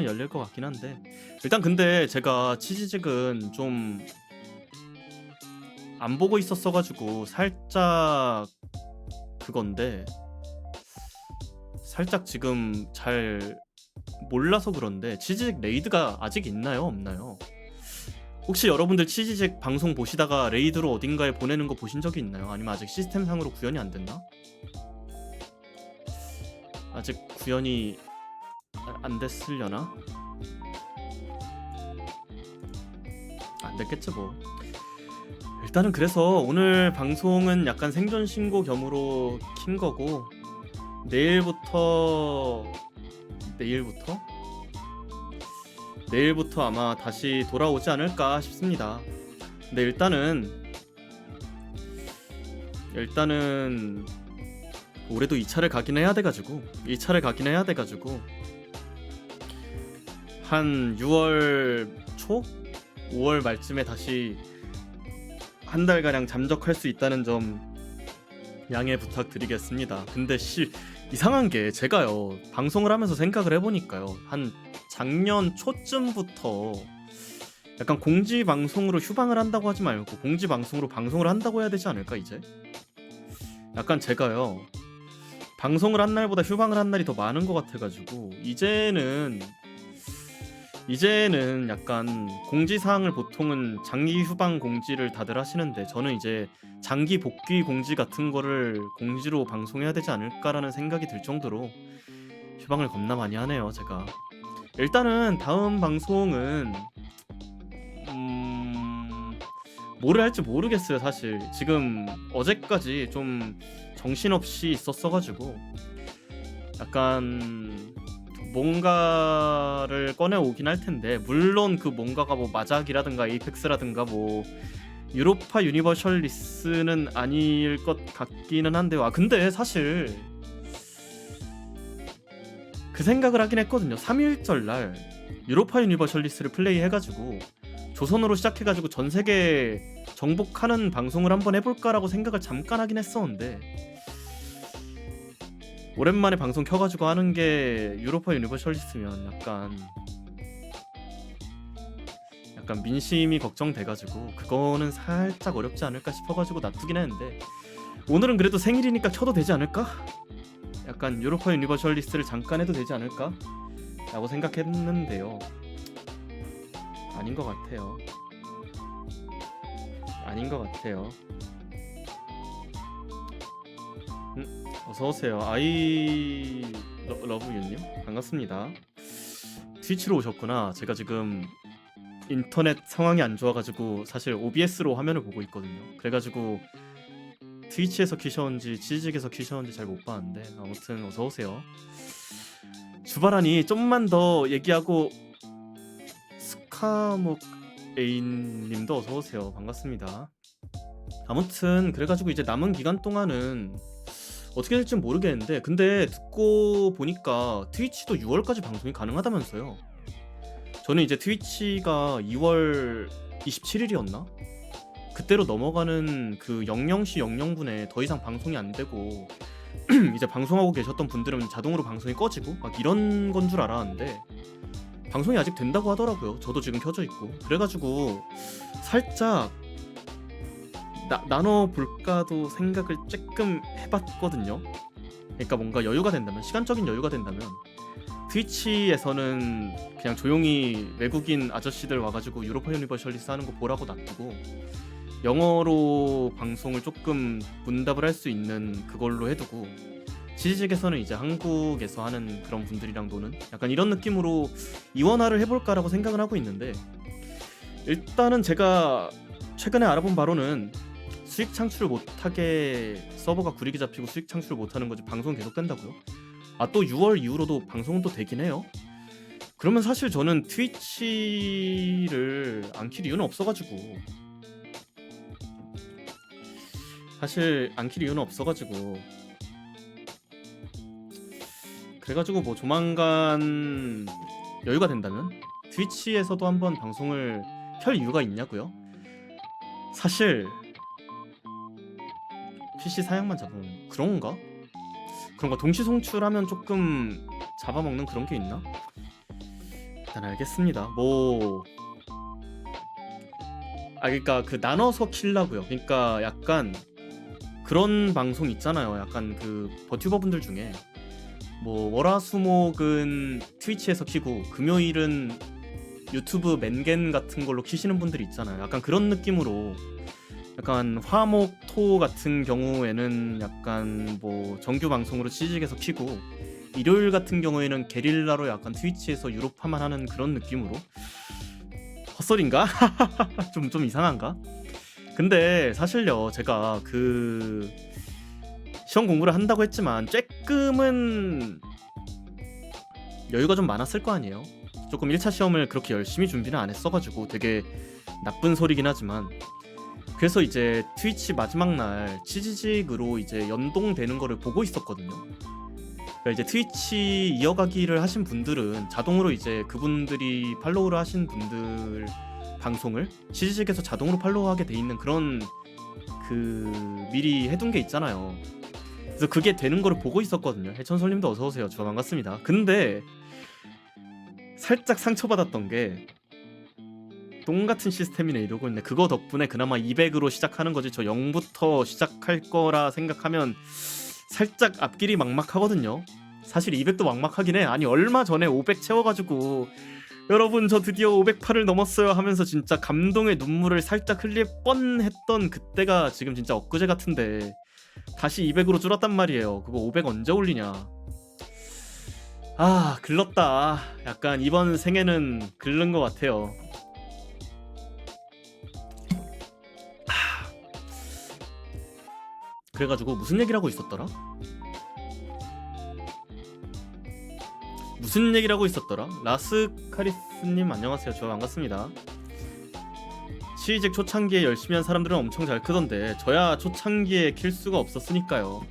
열릴 것 같긴 한데, 일단 근데 제가 치즈직은 좀 안 보고 있었어가지고 살짝 그건데, 살짝 지금 잘 몰라서 그런데, 치즈직 레이드가 아직 있나요? 없나요? 혹시 여러분들 치즈직 방송 보시다가 레이드로 어딘가에 보내는 거 보신 적이 있나요? 아니면 아직 시스템상으로 구현이 안 됐나? 아직 구현이 안 됐으려나? 안 됐겠죠 뭐. 일단은 그래서 오늘 방송은 약간 생존 신고 겸으로 킨 거고, 내일부터 아마 다시 돌아오지 않을까 싶습니다. 근데 일단은 올해도 2차를 가긴 해야 돼가지고 한 6월 초? 5월 말쯤에 다시 한 달가량 잠적할 수 있다는 점 양해 부탁드리겠습니다. 근데 이상한 게, 제가요 방송을 하면서 생각을 해보니까요, 한 작년 초쯤부터 약간 공지 방송으로 휴방을 한다고 하지 말고 공지 방송으로 방송을 한다고 해야 되지 않을까 이제? 약간 제가요 방송을 한 날보다 휴방을 한 날이 더 많은 것 같아가지고, 이제는 약간 공지사항을 보통은 장기 휴방 공지를 다들 하시는데, 저는 이제 장기 복귀 공지 같은 거를 공지로 방송해야 되지 않을까라는 생각이 들 정도로 휴방을 겁나 많이 하네요 제가. 일단은 다음 방송은 뭐를 할지 모르겠어요 사실. 지금 어제까지 좀 정신없이 있었어가지고 약간 뭔가를 꺼내오긴 할 텐데, 물론 그 뭔가가 뭐 마작이라든가 에이펙스라든가 뭐 유로파 유니버셜리스는 아닐 것 같기는 한데요. 근데 사실 그 생각을 하긴 했거든요. 3.1절 날 유로파 유니버셜리스를 플레이해가지고 조선으로 시작해가지고 전세계 정복하는 방송을 한번 해볼까라고 생각을 잠깐 하긴 했었는데, 오랜만에 방송 켜가지고 하는 게 유로파 유니버셜리스면 약간 민심이 걱정돼가지고 그거는 살짝 어렵지 않을까 싶어가지고 놔두긴 했는데, 오늘은 그래도 생일이니까 켜도 되지 않을까? 약간 유로파 유니버셜리스트를 잠깐 해도 되지 않을까? 라고 생각했는데요, 아닌 것 같아요. 어서오세요. 아이 러브유님 반갑습니다. 트위치로 오셨구나. 제가 지금 인터넷 상황이 안 좋아가지고 사실 OBS로 화면을 보고 있거든요. 그래가지고 트위치에서 키셨는지 치즈직에서 키셨는지 잘 못 봤는데, 아무튼 어서오세요. 주바라니 좀만 더 얘기하고, 스카목 에인님도 어서오세요. 반갑습니다. 아무튼 그래가지고 이제 남은 기간 동안은 어떻게 될지 모르겠는데, 근데 듣고 보니까 트위치도 6월까지 방송이 가능하다면서요. 저는 이제 트위치가 2월 27일이었나? 그때로 넘어가는 그 00시 00분에 더 이상 방송이 안 되고 이제 방송하고 계셨던 분들은 자동으로 방송이 꺼지고 막 이런 건 줄 알았는데, 방송이 아직 된다고 하더라고요. 저도 지금 켜져 있고. 그래가지고 살짝 나눠볼까도 생각을 조금 해봤거든요. 그러니까 뭔가 여유가 된다면, 시간적인 여유가 된다면 트위치에서는 그냥 조용히 외국인 아저씨들 와가지고 유로파 유니버셜리스 하는 거 보라고 놔두고, 영어로 방송을 조금 문답을 할 수 있는 그걸로 해두고, 치즈직에서는 이제 한국에서 하는 그런 분들이랑 노는 약간 이런 느낌으로 이원화를 해볼까라고 생각을 하고 있는데, 일단은 제가 최근에 알아본 바로는 수익 창출을 못하게 서버가 구리게 잡히고 수익 창출을 못하는 거지 방송 계속된다고요? 또 6월 이후로도 방송은 또 되긴 해요? 그러면 사실 저는 트위치를 안 킬 이유는 없어가지고, 그래가지고 뭐 조만간 여유가 된다면 트위치에서도 한번 방송을 켤 이유가 있냐고요? 사실 PC 사양만 잡으면 그런가? 그런가 동시 송출하면 조금 잡아먹는 그런 게 있나? 일단 알겠습니다. 뭐 그러니까 그 나눠서 킬라고요. 그러니까 약간 그런 방송 있잖아요. 약간 그 버튜버분들 중에 뭐 월화수목은 트위치에서 키고 금요일은 유튜브 맨겐 같은 걸로 키시는 분들이 있잖아요. 약간 그런 느낌으로 약간 화목토 같은 경우에는 약간 뭐 정규 방송으로 취직해서 키고 일요일 같은 경우에는 게릴라로 약간 트위치에서 유로파만 하는 그런 느낌으로 헛소리인가? 좀 이상한가? 근데 사실요 제가 그 시험 공부를 한다고 했지만 쬐끔은 여유가 좀 많았을 거 아니에요. 조금 1차 시험을 그렇게 열심히 준비는 안 했어가지고 되게 나쁜 소리긴 하지만 그래서 이제 트위치 마지막 날 치지직으로 이제 연동되는 거를 보고 있었거든요. 그러니까 이제 트위치 이어가기를 하신 분들은 자동으로 이제 그분들이 팔로우를 하신 분들 방송을 치지직에서 자동으로 팔로우하게 돼 있는 그런 그 미리 해둔 게 있잖아요. 그래서 그게 되는 거를 보고 있었거든요. 해천솔님도 어서 오세요. 저 반갑습니다. 근데 살짝 상처받았던 게 똥같은 시스템이네 이러고 있네. 그거 덕분에 그나마 200으로 시작하는 거지 저 0부터 시작할 거라 생각하면 살짝 앞길이 막막하거든요. 사실 200도 막막하긴 해. 아니 얼마 전에 500 채워가지고 여러분 저 드디어 508을 넘었어요 하면서 진짜 감동의 눈물을 살짝 흘릴 뻔했던 그때가 지금 진짜 엊그제 같은데 다시 200으로 줄었단 말이에요. 그거 500 언제 올리냐. 아 글렀다. 약간 이번 생에는 글른 것 같아요. 그래가지고 무슨 얘기를 하고 있었더라? 라스카리스님 안녕하세요. 저 반갑습니다. 취직 초창기에 열심히 한 사람들은 엄청 잘 크던데 저야 초창기에 킬 수가 없었으니까요.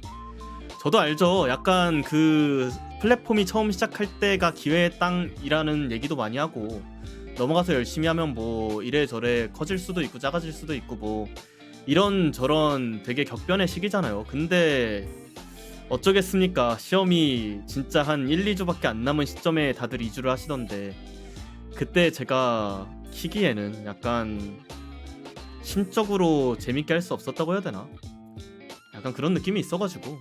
저도 알죠. 약간 그 플랫폼이 처음 시작할 때가 기회의 땅이라는 얘기도 많이 하고 넘어가서 열심히 하면 뭐 이래저래 커질 수도 있고 작아질 수도 있고 뭐 이런저런 되게 격변의 시기잖아요. 근데 어쩌겠습니까. 시험이 진짜 한 1, 2주밖에 안 남은 시점에 다들 이주를 하시던데 그때 제가 키기에는 약간 심적으로 재밌게 할 수 없었다고 해야 되나? 약간 그런 느낌이 있어가지고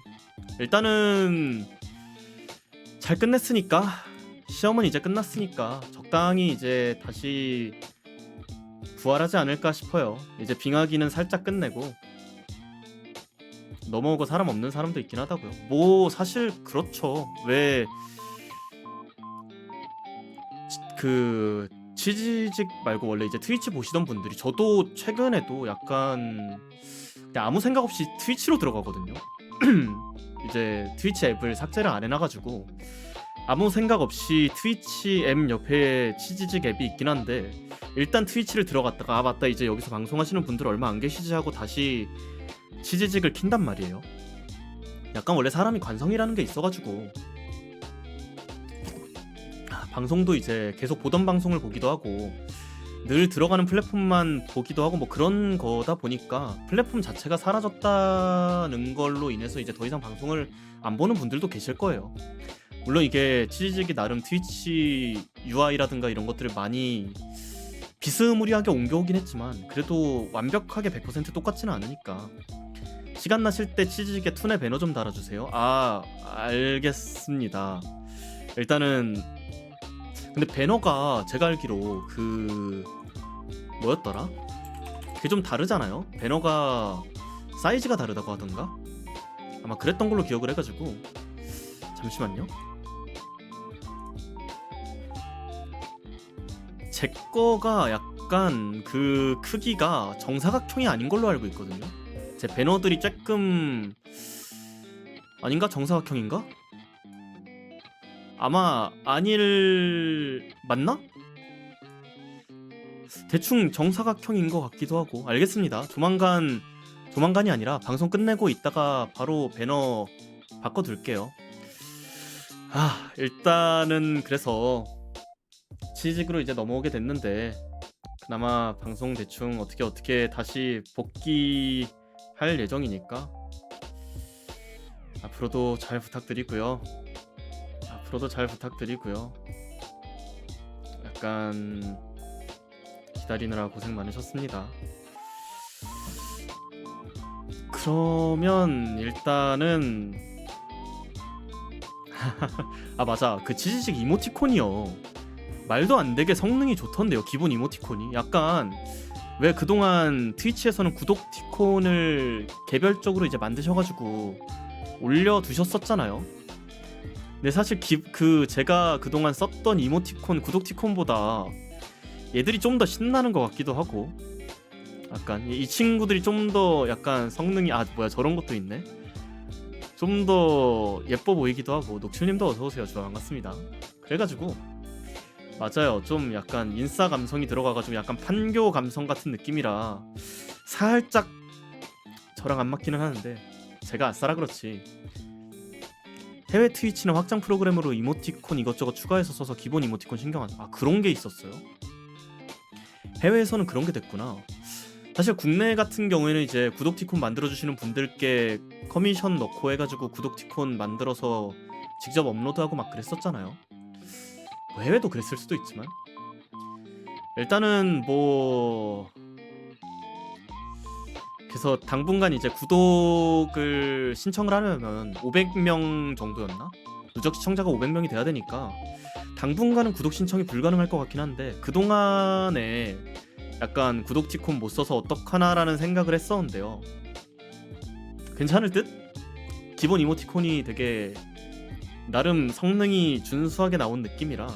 일단은 잘 끝냈으니까 시험은 이제 끝났으니까 적당히 이제 다시 부활하지 않을까 싶어요. 이제 빙하기는 살짝 끝내고 넘어오고 사람 없는 사람도 있긴 하다고요. 뭐 사실 그렇죠. 왜 그 취지직 말고 원래 이제 트위치 보시던 분들이 저도 최근에도 약간 그냥 아무 생각 없이 트위치로 들어가거든요. 이제 트위치 앱을 삭제를 안 해놔가지고 아무 생각 없이 트위치 앱 옆에 치지직 앱이 있긴 한데 일단 트위치를 들어갔다가 아 맞다 이제 여기서 방송하시는 분들 얼마 안 계시지 하고 다시 치지직을 킨단 말이에요. 약간 원래 사람이 관성이라는 게 있어가지고 방송도 이제 계속 보던 방송을 보기도 하고 늘 들어가는 플랫폼만 보기도 하고 뭐 그런 거다 보니까 플랫폼 자체가 사라졌다는 걸로 인해서 이제 더 이상 방송을 안 보는 분들도 계실 거예요. 물론 이게 치지직이 나름 트위치 UI라든가 이런 것들을 많이 비스무리하게 옮겨오긴 했지만 그래도 완벽하게 100% 똑같지는 않으니까 시간 나실 때 치지직에 툰의 배너 좀 달아주세요. 아 알겠습니다. 일단은 근데 배너가 제가 알기로 그 뭐였더라? 그게 좀 다르잖아요. 배너가 사이즈가 다르다고 하던가? 아마 그랬던 걸로 기억을 해가지고 잠시만요. 제 거가 약간 그 크기가 정사각형이 아닌 걸로 알고 있거든요. 제 배너들이 조금 아닌가? 정사각형인가? 아마 아닐 맞나? 대충 정사각형인 것 같기도 하고. 알겠습니다. 조만간이 아니라 방송 끝내고 있다가 바로 배너 바꿔둘게요. 일단은 그래서 치직으로 이제 넘어오게 됐는데 그나마 방송 대충 어떻게 다시 복귀할 예정이니까 앞으로도 잘 부탁드리고요. 약간 기다리느라 고생 많으셨습니다. 그러면 일단은 아 맞아, 그 치즈식 이모티콘이요, 말도 안 되게 성능이 좋던데요. 기본 이모티콘이 약간, 왜 그동안 트위치에서는 구독티콘을 개별적으로 이제 만드셔가지고 올려두셨었잖아요. 근데 사실 제가 그동안 썼던 이모티콘 구독티콘보다 얘들이 좀 더 신나는 것 같기도 하고, 약간 이 친구들이 좀 더 약간 성능이, 아 뭐야 저런 것도 있네, 좀 더 예뻐 보이기도 하고. 녹칠님도 어서오세요. 좋아, 반갑습니다. 그래가지고 맞아요, 좀 약간 인싸 감성이 들어가가지고 약간 판교 감성 같은 느낌이라 살짝 저랑 안 맞기는 하는데, 제가 아싸라 그렇지 해외 트위치는 확장 프로그램으로 이모티콘 이것저것 추가해서 써서 기본 이모티콘 신경 안 써. 아 그런 게 있었어요? 해외에서는 그런 게 됐구나. 사실 국내 같은 경우에는 이제 구독티콘 만들어주시는 분들께 커미션 넣고 해가지고 구독티콘 만들어서 직접 업로드하고 막 그랬었잖아요. 뭐 해외도 그랬을 수도 있지만 일단은 뭐 그래서 당분간 이제 구독을 신청을 하려면 500명 정도였나? 누적 시청자가 500명이 돼야 되니까 당분간은 구독 신청이 불가능할 것 같긴 한데, 그동안에 약간 구독티콘 못 써서 어떡하나라는 생각을 했었는데요. 괜찮을 듯? 기본 이모티콘이 되게 나름 성능이 준수하게 나온 느낌이라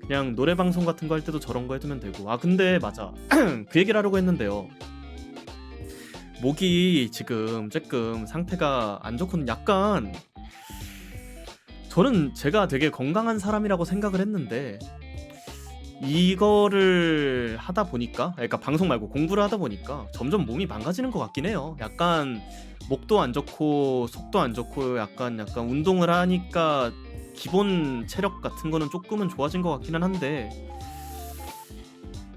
그냥 노래방송 같은 거 할 때도 저런 거 해두면 되고. 아 근데 맞아 그 얘기를 하려고 했는데요. 목이 지금 조금 상태가 안 좋거든. 약간 저는 제가 되게 건강한 사람이라고 생각을 했는데 이거를 하다 보니까, 그러니까 방송 말고 공부를 하다 보니까 점점 몸이 망가지는 것 같긴 해요. 약간 목도 안 좋고 속도 안 좋고 약간 운동을 하니까 기본 체력 같은 거는 조금은 좋아진 것 같기는 한데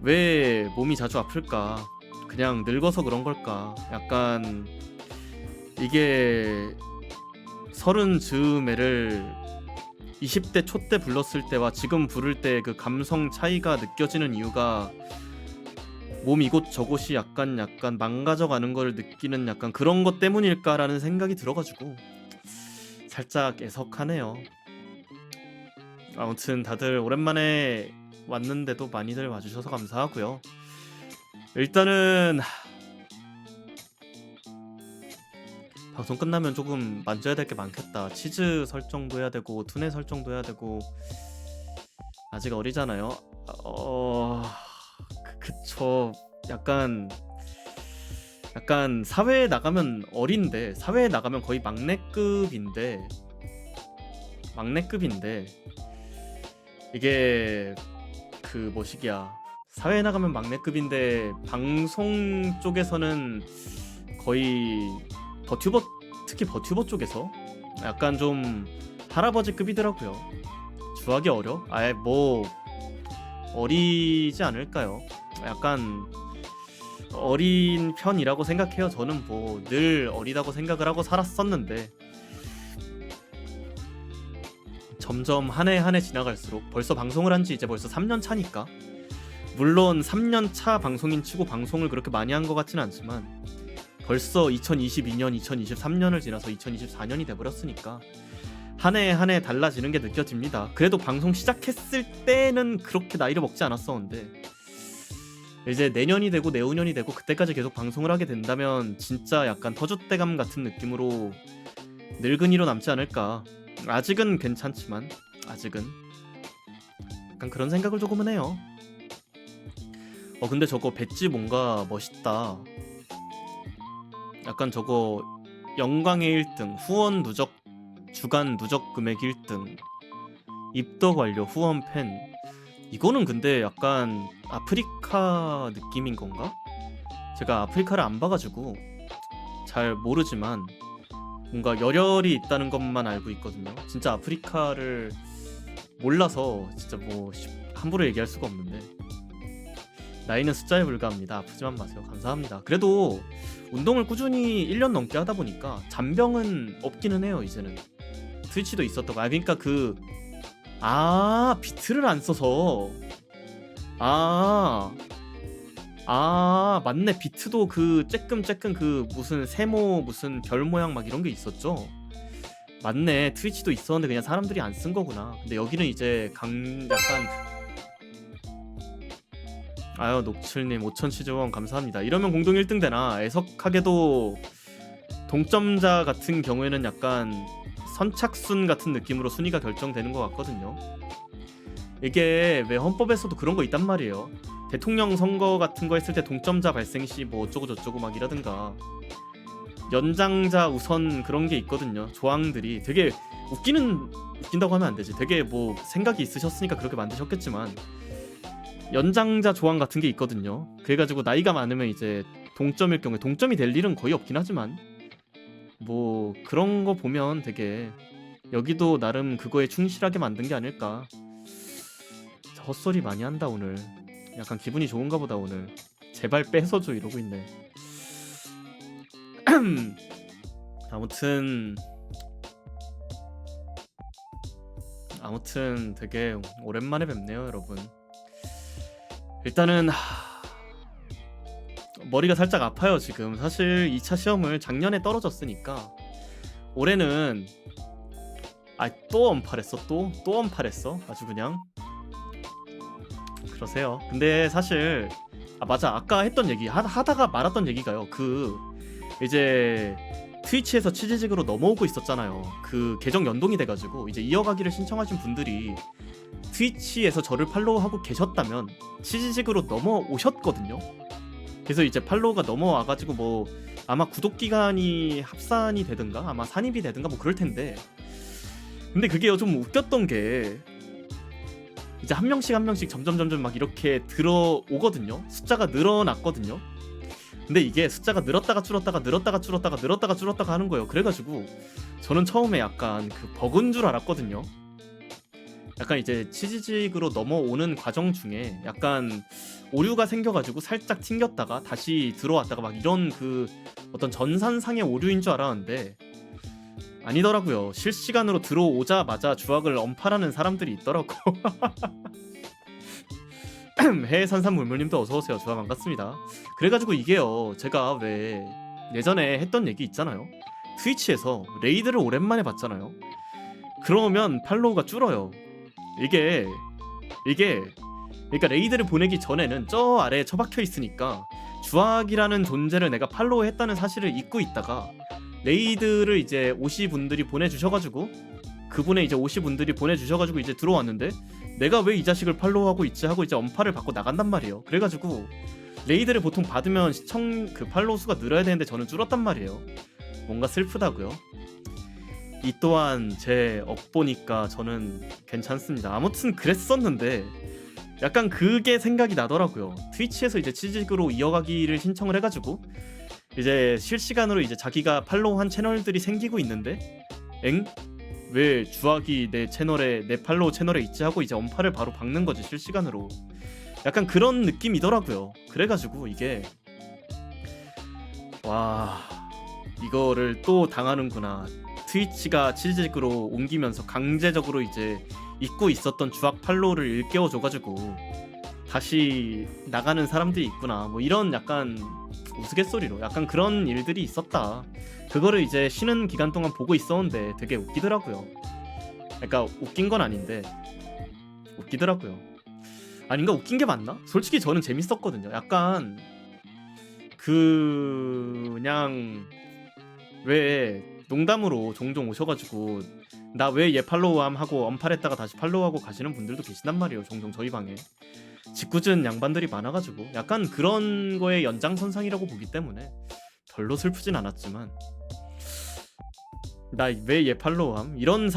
왜 몸이 자주 아플까? 그냥 늙어서 그런 걸까? 약간 이게 30 즈음에를 20대 초 때 불렀을 때와 지금 부를 때 그 감성 차이가 느껴지는 이유가 몸 이곳저곳이 약간 망가져가는 걸 느끼는 약간 그런 것 때문일까라는 생각이 들어가지고 살짝 애석하네요. 아무튼 다들 오랜만에 왔는데도 많이들 와주셔서 감사하고요. 일단은 방송 끝나면 조금 만져야 될 게 많겠다. 치즈 설정도 해야 되고 투네 설정도 해야 되고 아직 어리잖아요. 그쵸. 약간 사회에 나가면 어린데, 사회에 나가면 거의 막내급인데 이게 그 뭐시기야, 사회에 나가면 막내급인데 방송 쪽에서는 거의 버튜버, 특히 버튜버 쪽에서 약간 좀 할아버지급이더라고요. 주하기 어려? 아예 뭐 어리지 않을까요? 약간 어린 편이라고 생각해요. 저는 뭐 늘 어리다고 생각을 하고 살았었는데 점점 한 해 지나갈수록, 벌써 방송을 한 지 이제 벌써 3년 차니까, 물론 3년 차 방송인 치고 방송을 그렇게 많이 한 것 같지는 않지만 벌써 2022년, 2023년을 지나서 2024년이 돼버렸으니까 한 해 달라지는 게 느껴집니다. 그래도 방송 시작했을 때는 그렇게 나이를 먹지 않았었는데 이제 내년이 되고 내후년이 되고 그때까지 계속 방송을 하게 된다면 진짜 약간 터줏대감 같은 느낌으로 늙은이로 남지 않을까. 아직은 괜찮지만 아직은 약간 그런 생각을 조금은 해요. 근데 저거 배지 뭔가 멋있다. 약간 저거 영광의 1등, 후원 누적, 주간 누적 금액 1등, 입덕 완료, 후원 팬. 이거는 근데 약간 아프리카 느낌인 건가? 제가 아프리카를 안 봐가지고 잘 모르지만 뭔가 열혈이 있다는 것만 알고 있거든요. 진짜 아프리카를 몰라서 진짜 뭐 함부로 얘기할 수가 없는데 나이는 숫자에 불과합니다. 아프지만 마세요. 감사합니다. 그래도 운동을 꾸준히 1년 넘게 하다 보니까 잔병은 없기는 해요. 이제는 트위치도 있었다고. 그러니까 비트를 안 써서 맞네. 비트도 그 쬐끔 그 무슨 세모 무슨 별 모양 막 이런 게 있었죠. 맞네. 트위치도 있었는데 그냥 사람들이 안 쓴 거구나. 근데 여기는 이제 약간 아유 녹칠님 5천 시즈원 감사합니다. 이러면 공동 1등 되나. 애석하게도 동점자 같은 경우에는 약간 선착순 같은 느낌으로 순위가 결정되는 것 같거든요. 이게 왜 헌법에서도 그런 거 있단 말이에요. 대통령 선거 같은 거 했을 때 동점자 발생 시 뭐 어쩌고 저쩌고 막 이라든가 연장자 우선 그런 게 있거든요. 조항들이 되게 웃긴다고 하면 안 되지. 되게 뭐 생각이 있으셨으니까 그렇게 만드셨겠지만 연장자 조항 같은 게 있거든요. 그래가지고 나이가 많으면 이제 동점일 경우에 동점이 될 일은 거의 없긴 하지만 뭐 그런 거 보면 되게 여기도 나름 그거에 충실하게 만든 게 아닐까. 헛소리 많이 한다 오늘. 약간 기분이 좋은가 보다 오늘. 제발 뺏어줘 이러고 있네. 아무튼 되게 오랜만에 뵙네요 여러분. 일단은 머리가 살짝 아파요 지금. 사실 2차 시험을 작년에 떨어졌으니까 올해는 또 언팔했어. 또 언팔했어 아주 그냥. 그러세요. 근데 사실 맞아. 아까 했던 얘기 하다가 말았던 얘기가요. 이제 트위치에서 취재직으로 넘어오고 있었잖아요. 그 계정 연동이 돼가지고 이제 이어가기를 신청하신 분들이 트위치에서 저를 팔로우하고 계셨다면 취재직으로 넘어오셨거든요. 그래서 이제 팔로우가 넘어와가지고 뭐 아마 구독 기간이 합산이 되든가 아마 산입이 되든가 뭐 그럴 텐데, 근데 그게 좀 웃겼던 게 이제 한 명씩 점점 막 이렇게 들어오거든요. 숫자가 늘어났거든요. 근데 이게 숫자가 늘었다가 줄었다가 하는 거예요. 그래가지고 저는 처음에 약간 버그인 줄 알았거든요. 약간 이제 취직으로 넘어오는 과정 중에 약간 오류가 생겨가지고 살짝 튕겼다가 다시 들어왔다가 막 이런 어떤 전산상의 오류인 줄 알았는데 아니더라고요. 실시간으로 들어오자마자 주악을 언팔하는 사람들이 있더라고. 해산산물물님도 어서오세요. 주악 반갑습니다. 그래가지고 이게요, 제가 왜 예전에 했던 얘기 있잖아요. 트위치에서 레이드를 오랜만에 봤잖아요. 그러면 팔로우가 줄어요. 이게 그러니까 레이드를 보내기 전에는 저 아래에 처박혀 있으니까 주악이라는 존재를 내가 팔로우했다는 사실을 잊고 있다가 레이드를 이제 오시분들이 보내주셔가지고 그분의 이제 오시분들이 보내주셔가지고 이제 들어왔는데 내가 왜 이 자식을 팔로우하고 있지 하고 이제 언팔을 받고 나간단 말이에요. 그래가지고 레이드를 보통 받으면 팔로우 수가 늘어야 되는데 저는 줄었단 말이에요. 뭔가 슬프다고요. 이 또한 제 업보니까 저는 괜찮습니다. 아무튼 그랬었는데 약간 그게 생각이 나더라고요. 트위치에서 이제 취직으로 이어가기를 신청을 해가지고 이제 실시간으로 이제 자기가 팔로우한 채널들이 생기고 있는데 왜 주악이 내 팔로우 채널에 있지 하고 이제 언팔을 바로 박는 거지 실시간으로. 약간 그런 느낌이더라고요. 그래가지고 이게 와, 이거를 또 당하는구나. 트위치가 취직으로 옮기면서 강제적으로 이제 잊고 있었던 주악 팔로우를 일깨워줘가지고 다시 나가는 사람들이 있구나. 뭐 이런 약간 우스갯소리로 약간 그런 일들이 있었다. 그거를 이제 쉬는 기간 동안 보고 있었는데 되게 웃기더라고요. 그러니까 웃긴 건 아닌데 웃기더라고요. 아닌가? 웃긴 게 맞나? 솔직히 저는 재밌었거든요. 약간 그냥 왜 농담으로 종종 오셔가지고 나 왜 얘 팔로우함 하고 언팔했다가 다시 팔로우하고 가시는 분들도 계신단 말이에요. 종종 저희 방에 짓궂은 양반들이 많아가지고 약간 그런 거의 연장선상이라고 보기 때문에 별로 슬프진 않았지만 나 왜 얘 팔로우함 이런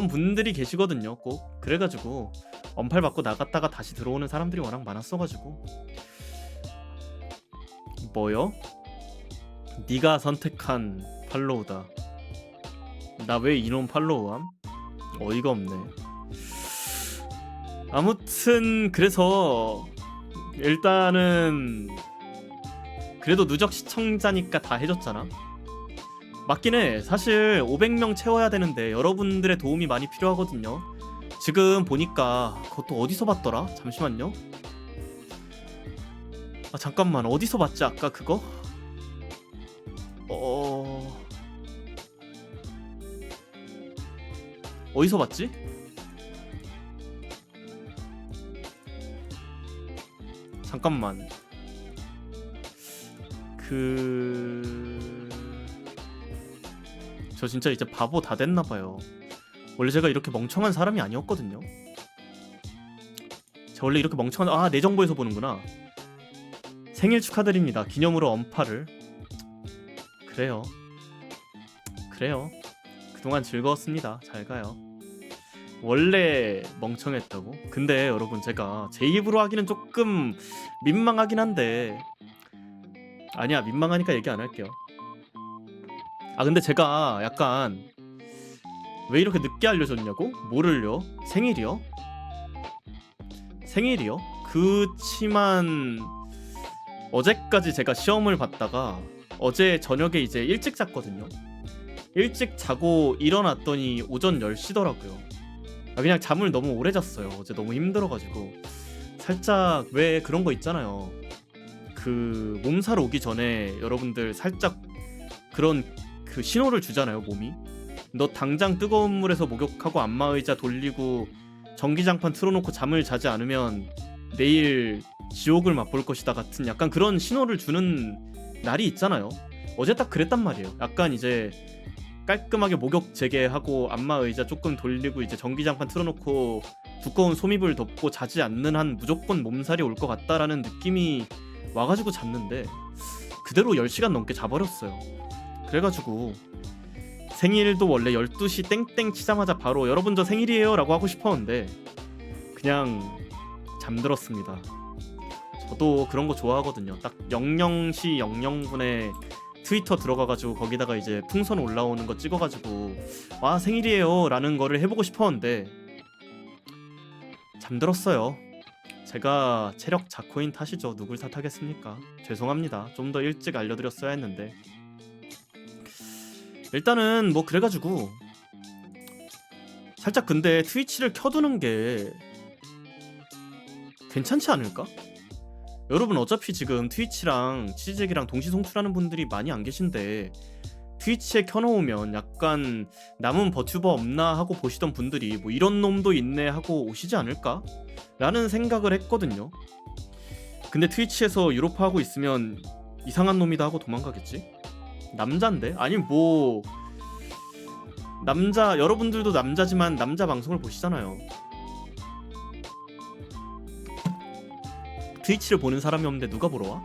분들이 계시거든요. 꼭 그래가지고 언팔 받고 나갔다가 다시 들어오는 사람들이 워낙 많았어가지고. 뭐요? 네가 선택한 팔로우다. 나 왜 이놈 팔로우함? 어이가 없네. 아무튼 그래서 일단은 그래도 누적 시청자니까 다 해줬잖아. 맞긴 해. 사실 500명 채워야 되는데 여러분들의 도움이 많이 필요하거든요. 지금 보니까 그것도 어디서 봤더라? 잠시만요. 아 잠깐만, 어디서 봤지 아까 그거? 어디서 봤지? 잠깐만. 저 진짜 이제 바보 다 됐나봐요. 원래 제가 이렇게 멍청한 사람이 아니었거든요. 제가 원래 이렇게 멍청한... 내 정보에서 보는구나. 생일 축하드립니다. 기념으로 언파를. 그래요. 그동안 즐거웠습니다. 잘 가요. 원래 멍청했다고? 근데 여러분, 제가 제 입으로 하기는 조금 민망하긴 한데, 아니야, 민망하니까 얘기 안 할게요. 근데 제가 약간 왜 이렇게 늦게 알려줬냐고? 뭐를요? 생일이요? 그치만 어제까지 제가 시험을 봤다가 어제 저녁에 이제 일찍 잤거든요. 일찍 자고 일어났더니 오전 10시더라고요. 그냥 잠을 너무 오래 잤어요. 어제 너무 힘들어가지고. 살짝 왜 그런 거 있잖아요. 그 몸살 오기 전에 여러분들 살짝 그런 그 신호를 주잖아요, 몸이. 너 당장 뜨거운 물에서 목욕하고 안마의자 돌리고 전기장판 틀어놓고 잠을 자지 않으면 내일 지옥을 맛볼 것이다 같은 약간 그런 신호를 주는 날이 있잖아요. 어제 딱 그랬단 말이에요. 약간 이제 깔끔하게 목욕 재개하고 안마의자 조금 돌리고 이제 전기장판 틀어놓고 두꺼운 소미불 덮고 자지 않는 한 무조건 몸살이 올 것 같다라는 느낌이 와가지고 잤는데 그대로 10시간 넘게 자버렸어요. 그래가지고 생일도 원래 12시 땡땡 치자마자 바로 여러분 저 생일이에요 라고 하고 싶었는데 그냥 잠들었습니다. 저도 그런 거 좋아하거든요. 딱 00시 00분에 트위터 들어가가지고 거기다가 이제 풍선 올라오는 거 찍어가지고 와 생일이에요 라는 거를 해보고 싶었는데 잠들었어요. 제가 체력 자코인 탓이죠. 누굴 탓하겠습니까? 죄송합니다. 좀 더 일찍 알려드렸어야 했는데. 일단은 뭐 그래가지고 살짝 근데 트위치를 켜두는 게 괜찮지 않을까? 여러분 어차피 지금 트위치랑 치즈잭이랑 동시 송출하는 분들이 많이 안 계신데 트위치에 켜놓으면 약간 남은 버튜버 없나 하고 보시던 분들이 뭐 이런 놈도 있네 하고 오시지 않을까? 라는 생각을 했거든요. 근데 트위치에서 유로파 하고 있으면 이상한 놈이다 하고 도망가겠지? 남잔데? 아니 뭐 남자, 여러분들도 남자지만 남자 방송을 보시잖아요. 트위치를 보는 사람이 없는데 누가 보러 와?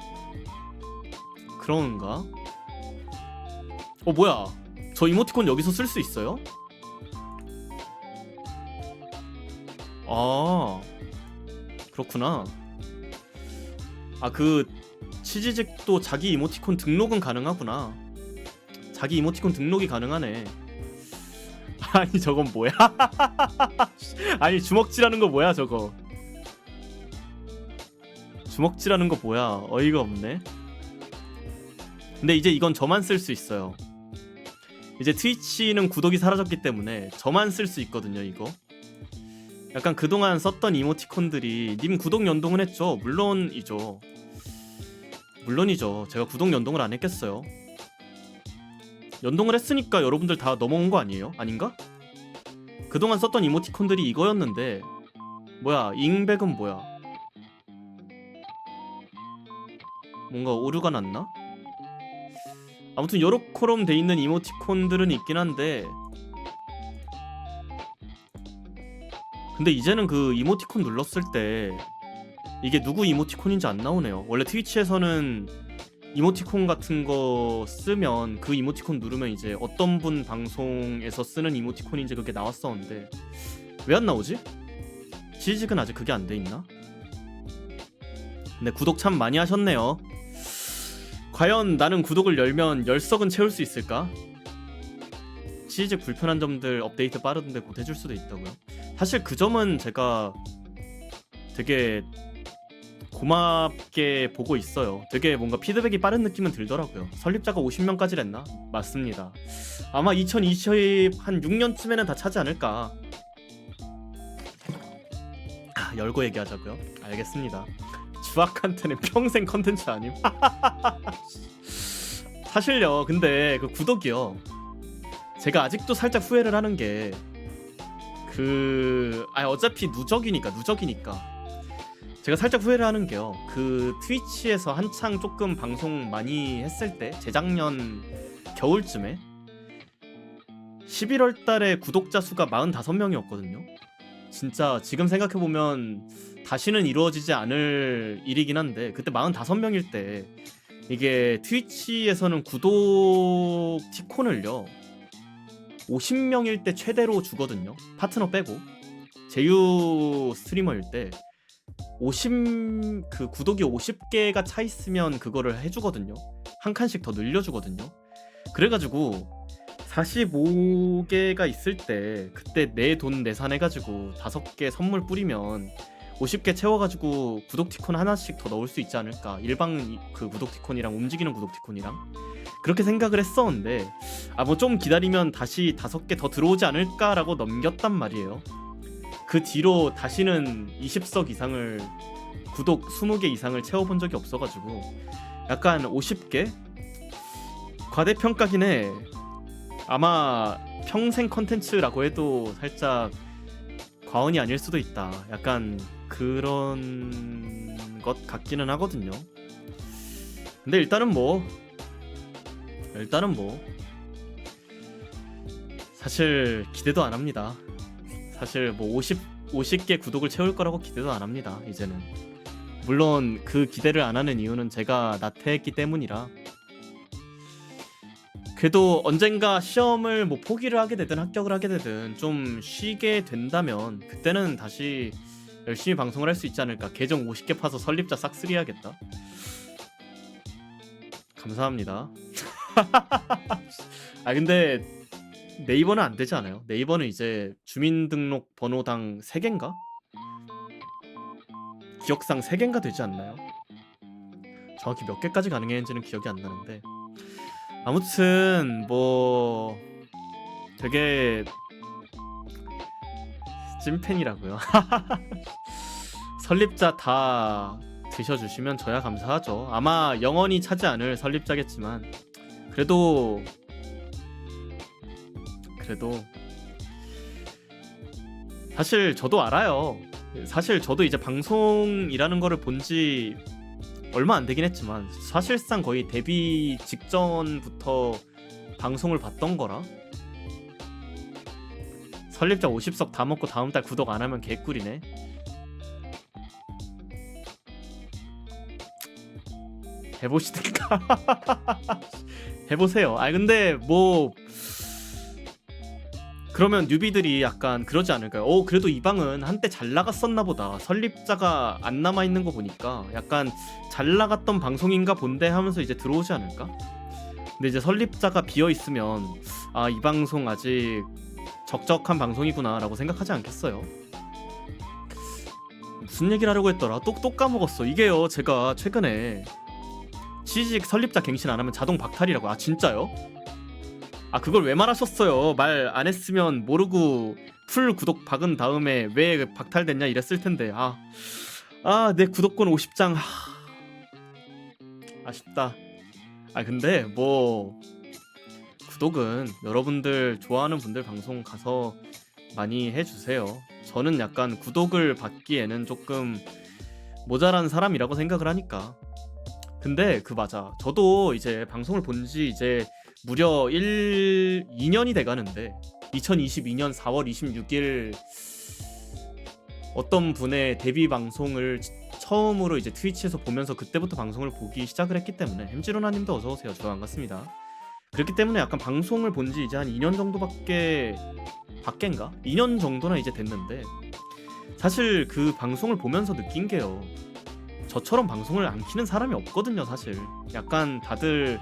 그런가? 뭐야, 저 이모티콘 여기서 쓸 수 있어요? 그렇구나. 그 치즈직도 자기 이모티콘 등록은 가능하구나. 자기 이모티콘 등록이 가능하네. 아니 저건 뭐야? 아니 주먹질하는 거 뭐야 저거? 주먹질하는 거 뭐야? 어이가 없네. 근데 이제 이건 저만 쓸 수 있어요. 이제 트위치는 구독이 사라졌기 때문에 저만 쓸 수 있거든요. 이거 약간 그동안 썼던 이모티콘들이 님 구독 연동은 했죠? 물론이죠. 제가 구독 연동을 안 했겠어요? 연동을 했으니까 여러분들 다 넘어온 거 아니에요? 아닌가? 그동안 썼던 이모티콘들이 이거였는데 뭐야, 잉백은 뭐야? 뭔가 오류가 났나? 아무튼 요렇게럼 돼 있는 이모티콘들은 있긴 한데 근데 이제는 그 이모티콘 눌렀을 때 이게 누구 이모티콘인지 안 나오네요. 원래 트위치에서는 이모티콘 같은 거 쓰면 그 이모티콘 누르면 이제 어떤 분 방송에서 쓰는 이모티콘인지 그게 나왔었는데 왜 안 나오지? 치즈직은 아직 그게 안 돼 있나? 근데 구독 참 많이 하셨네요. 과연 나는 구독을 열면 10석은 채울 수 있을까? 치즈직 불편한 점들 업데이트 빠르던데 곧 해줄 수도 있다고요? 사실 그 점은 제가 되게 고맙게 보고 있어요. 되게 뭔가 피드백이 빠른 느낌은 들더라고요. 설립자가 50명까지 랬나? 맞습니다. 아마 2020 한 6년쯤에는 다 차지 않을까. 열고 얘기하자고요. 알겠습니다. 주악한테는 평생 컨텐츠 아님? 사실요. 근데 그 구독이요. 제가 아직도 살짝 후회를 하는 게 어차피 누적이니까 제가 살짝 후회를 하는 게요. 그 트위치에서 한창 조금 방송 많이 했을 때 재작년 겨울쯤에 11월 달에 구독자 수가 45명이었거든요. 진짜 지금 생각해보면 다시는 이루어지지 않을 일이긴 한데 그때 45명일 때 이게 트위치에서는 구독 티콘을요 50명일 때 최대로 주거든요. 파트너 빼고 제휴 스트리머일 때 그 구독이 50개가 차 있으면 그거를 해주거든요. 한 칸씩 더 늘려주거든요. 그래가지고 45개가 있을 때 그때 내 돈 내산해가지고 5개 선물 뿌리면 50개 채워가지고 구독 티콘 하나씩 더 넣을 수 있지 않을까. 일방 그 구독 티콘이랑 움직이는 구독 티콘이랑 그렇게 생각을 했었는데 뭐 좀 기다리면 다시 5개 더 들어오지 않을까라고 넘겼단 말이에요. 그 뒤로 다시는 20석 이상을 구독 20개 이상을 채워본 적이 없어가지고 약간 50개? 과대평가긴 해. 아마 평생 컨텐츠라고 해도 살짝 과언이 아닐 수도 있다. 약간 그런 것 같기는 하거든요. 근데 일단은 뭐 사실 기대도 안 합니다. 사실 뭐 50개 구독을 채울 거라고 기대도 안 합니다. 이제는 물론 그 기대를 안 하는 이유는 제가 나태했기 때문이라. 그래도 언젠가 시험을 뭐 포기를 하게 되든 합격을 하게 되든 좀 쉬게 된다면 그때는 다시 열심히 방송을 할 수 있지 않을까. 계정 50개 파서 설립자 싹쓸이 해야겠다. 감사합니다. 근데 네이버는 안 되지 않아요? 네이버는 이제 주민등록번호당 3개인가? 기억상 3개인가 되지 않나요? 정확히 몇 개까지 가능했는지는 기억이 안 나는데 아무튼 뭐 되게 찐팬이라고요. 설립자 다 드셔주시면 저야 감사하죠. 아마 영원히 차지 않을 설립자겠지만 그래도 사실 저도 알아요. 사실 저도 이제 방송이라는 거를 본지 얼마 안 되긴 했지만 사실상 거의 데뷔 직전부터 방송을 봤던 거라 설립자 50석 다 먹고 다음 달 구독 안 하면 개꿀이네. 해보시든가. 해보세요. 근데 뭐 그러면 뉴비들이 약간 그러지 않을까요? 그래도 이 방은 한때 잘 나갔었나 보다. 설립자가 안 남아있는 거 보니까 약간 잘 나갔던 방송인가 본데 하면서 이제 들어오지 않을까? 근데 이제 설립자가 비어있으면 이 방송 아직 적적한 방송이구나 라고 생각하지 않겠어요? 무슨 얘기를 하려고 했더라? 또 까먹었어. 이게요, 제가 최근에 취직 설립자 갱신 안 하면 자동 박탈이라고. 진짜요? 그걸 왜 말하셨어요? 말 안 했으면 모르고 풀 구독 박은 다음에 왜 박탈됐냐 이랬을 텐데. 내 구독권 50장. 아쉽다. 근데 뭐 구독은 여러분들 좋아하는 분들 방송 가서 많이 해주세요. 저는 약간 구독을 받기에는 조금 모자란 사람이라고 생각을 하니까. 근데 맞아. 저도 이제 방송을 본지 이제 무려 2년이 돼가는데 2022년 4월 26일 어떤 분의 데뷔 방송을 처음으로 이제 트위치에서 보면서 그때부터 방송을 보기 시작을 했기 때문에 햄지로나님도 어서오세요. 저 반갑습니다. 그렇기 때문에 약간 방송을 본지 이제 한 2년 정도밖에 2년 정도나 이제 됐는데 사실 그 방송을 보면서 느낀 게요. 저처럼 방송을 안 키는 사람이 없거든요. 사실 약간 다들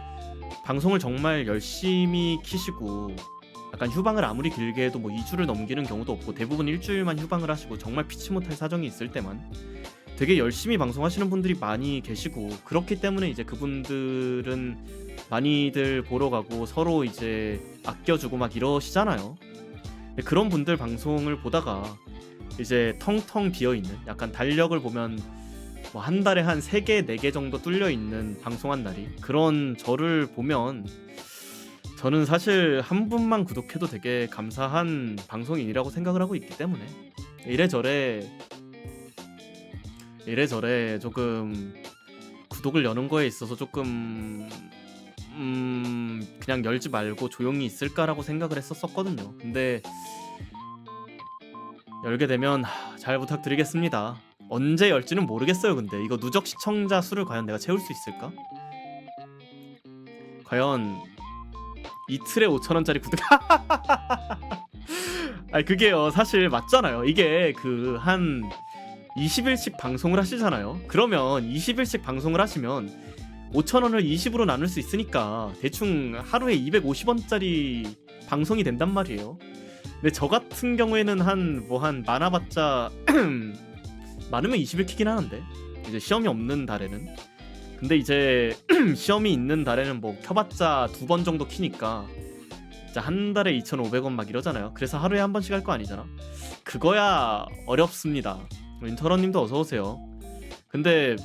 방송을 정말 열심히 키시고 약간 휴방을 아무리 길게 해도 뭐 2주를 넘기는 경우도 없고 대부분 일주일만 휴방을 하시고 정말 피치 못할 사정이 있을 때만 되게 열심히 방송하시는 분들이 많이 계시고 그렇기 때문에 이제 그분들은 많이들 보러 가고 서로 이제 아껴주고 막 이러시잖아요. 그런 분들 방송을 보다가 이제 텅텅 비어있는, 약간 달력을 보면 뭐 한 달에 한 3개, 4개 정도 뚫려있는 방송한 날이, 그런 저를 보면 저는 사실 한 분만 구독해도 되게 감사한 방송인이라고 생각을 하고 있기 때문에 이래저래 조금 구독을 여는 거에 있어서 조금 그냥 열지 말고 조용히 있을까라고 생각을 했었거든요. 근데 열게 되면 잘 부탁드리겠습니다. 언제 열지는 모르겠어요. 근데 이거 누적 시청자 수를 과연 내가 채울 수 있을까? 과연 이틀에 5,000원짜리 구독 아니 그게요 사실 맞잖아요. 이게 그 한 20일씩 방송을 하시잖아요. 그러면 20일씩 방송을 하시면 5,000원을 20으로 나눌 수 있으니까 대충 하루에 250원짜리 방송이 된단 말이에요. 근데 저 같은 경우에는 한 많아봤자 많으면 20일 키긴 하는데 이제 시험이 없는 달에는, 근데 이제 시험이 있는 달에는 뭐 켜봤자 2번 정도 키니까 이제 한 달에 2,500원 막 이러잖아요. 그래서 하루에 한 번씩 할 거 아니잖아. 그거야 어렵습니다. 윈터런님도 어서 오세요. 근데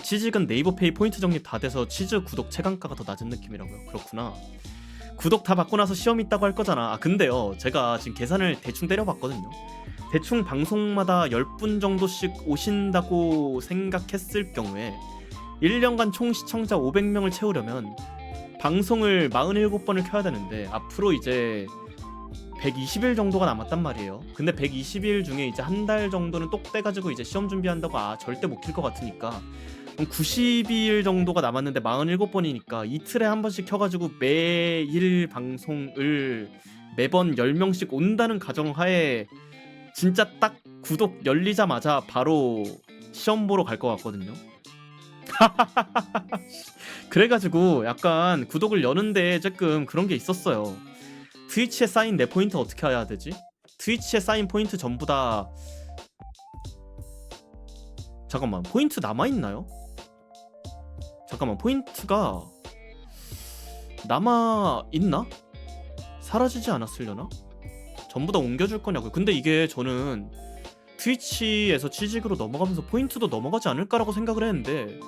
치즈는 네이버페이 포인트 적립 다 돼서 치즈 구독 체감가가 더 낮은 느낌이라고요. 그렇구나. 구독 다 받고 나서 시험 있다고 할 거잖아. 아 근데요 제가 지금 계산을 대충 때려봤거든요. 대충 방송마다 10분 정도씩 오신다고 생각했을 경우에 1년간 총 시청자 500명을 채우려면 방송을 47번을 켜야 되는데 앞으로 이제 120일 정도가 남았단 말이에요. 근데 120일 중에 이제 한 달 정도는 똑 떼가지고 이제 시험 준비한다고 절대 못 킬 것 같으니까 90일 정도가 남았는데 47번이니까 이틀에 한 번씩 켜가지고 매일 방송을 매번 10명씩 온다는 가정하에 진짜 딱 구독 열리자마자 바로 시험 보러 갈 것 같거든요. 그래가지고 약간 구독을 여는데 조금 그런 게 있었어요. 트위치에 쌓인 내 포인트 어떻게 해야 되지? 트위치에 쌓인 포인트 전부 다 잠깐만 포인트 남아있나요? 잠깐만 포인트가 남아있나? 사라지지 않았으려나? 전부 다 옮겨줄 거냐고요. 근데 이게 저는 트위치에서 취직으로 넘어가면서 포인트도 넘어가지 않을까라고 생각을 했는데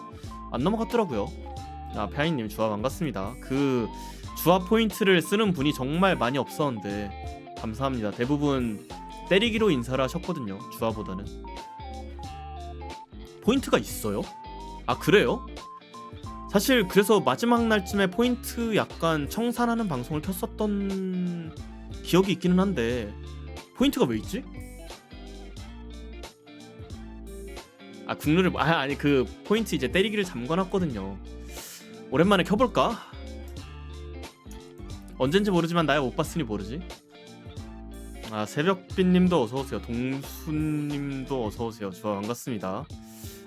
안 넘어갔더라고요. 아 페아이님 주아 반갑습니다. 그 주아 포인트를 쓰는 분이 정말 많이 없었는데 감사합니다. 대부분 때리기로 인사를 하셨거든요. 주아보다는. 포인트가 있어요? 아 그래요? 사실 그래서 마지막 날쯤에 포인트 약간 청산하는 방송을 켰었던 기억이 있기는 한데 포인트가 왜 있지? 아 국룰을 아니 그 포인트 이제 때리기를 잠궈놨거든요. 오랜만에 켜볼까? 언젠지 모르지만 나야 못 봤으니 모르지. 아 새벽빛님도 어서오세요. 동수님도 어서오세요. 좋아 반갑습니다.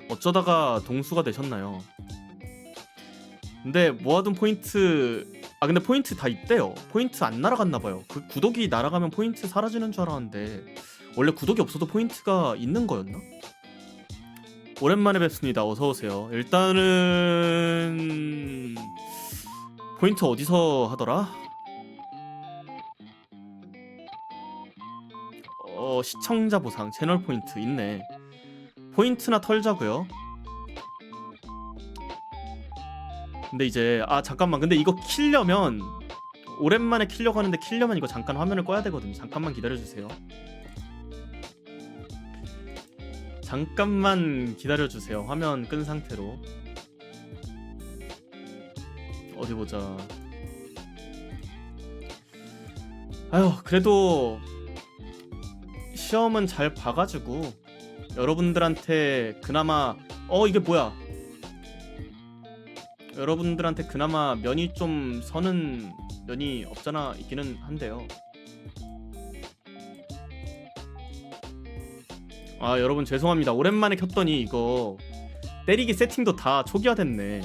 어쩌다가 동수가 되셨나요? 근데 모아둔 포인트 근데 포인트 다 있대요. 포인트 안 날아갔나봐요. 그 구독이 날아가면 포인트 사라지는 줄 알았는데 원래 구독이 없어도 포인트가 있는 거였나? 오랜만에 뵙습니다. 어서오세요. 일단은 포인트 어디서 하더라? 시청자 보상 채널 포인트 있네. 포인트나 털자고요. 근데 이제 잠깐만 근데 이거 키려면 오랜만에 키려고 하는데 키려면 이거 잠깐 화면을 꺼야 되거든요. 잠깐만 기다려주세요. 잠깐만 기다려주세요. 화면 끈 상태로. 어디 보자. 아휴 그래도 시험은 잘 봐가지고 여러분들한테 그나마 이게 뭐야? 여러분들한테 그나마 면이 좀 서는 면이 없잖아 있기는 한데요. 여러분 죄송합니다. 오랜만에 켰더니 이거 때리기 세팅도 다 초기화됐네.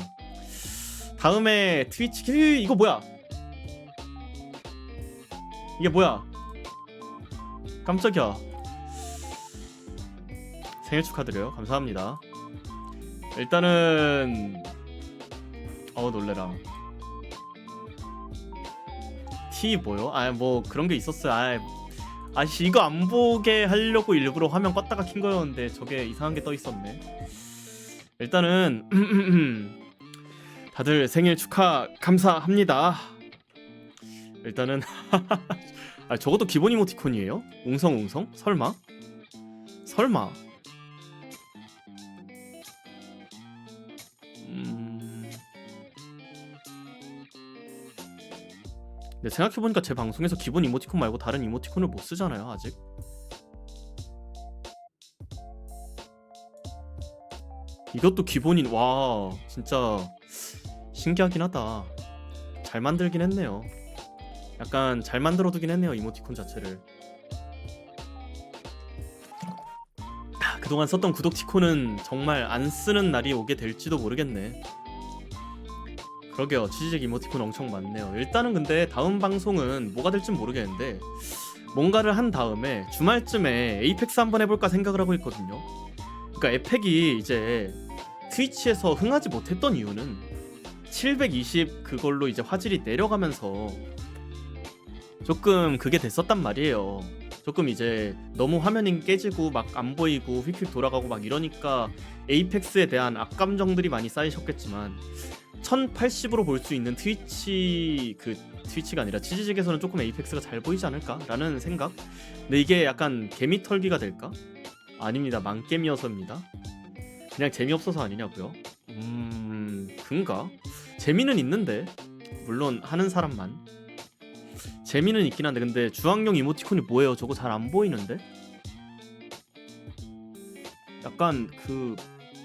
다음에 트위치 이거 뭐야? 이게 뭐야? 깜짝이야. 생일 축하드려요. 감사합니다. 일단은 놀래라. T 뭐요? 뭐 그런 게 있었어요. 아씨 이거 안 보게 하려고 일부러 화면 껐다가 킨 거였는데 저게 이상한 게 떠 있었네. 일단은 다들 생일 축하 감사합니다. 일단은 저것도 기본 이모티콘이에요? 웅성웅성? 설마? 근데 생각해보니까 제 방송에서 기본 이모티콘 말고 다른 이모티콘을 못 쓰잖아요 아직. 이것도 기본인. 와 진짜 신기하긴 하다. 잘 만들긴 했네요. 약간 잘 만들어두긴 했네요 이모티콘 자체를. 그동안 썼던 구독티콘은 정말 안 쓰는 날이 오게 될지도 모르겠네. 그러게요. 취지적 이모티콘 엄청 많네요. 일단은 근데 다음 방송은 뭐가 될진 모르겠는데 뭔가를 한 다음에 주말쯤에 에이펙스 한번 해볼까 생각을 하고 있거든요. 그러니까 에펙이 이제 트위치에서 흥하지 못했던 이유는 720 그걸로 이제 화질이 내려가면서 조금 그게 됐었단 말이에요. 조금 이제 너무 화면이 깨지고 막 안 보이고 휙휙 돌아가고 막 이러니까 에이펙스에 대한 악감정들이 많이 쌓이셨겠지만 1080으로 볼 수 있는 트위치가 아니라 치즈직에서는 조금 에이펙스가 잘 보이지 않을까라는 생각? 근데 이게 약간 개미 털기가 될까? 아닙니다. 망개미여서입니다. 그냥 재미없어서 아니냐고요? 그런가? 재미는 있는데 물론 하는 사람만 재미는 있긴 한데 근데 주황용 이모티콘이 뭐예요? 저거 잘 안 보이는데? 약간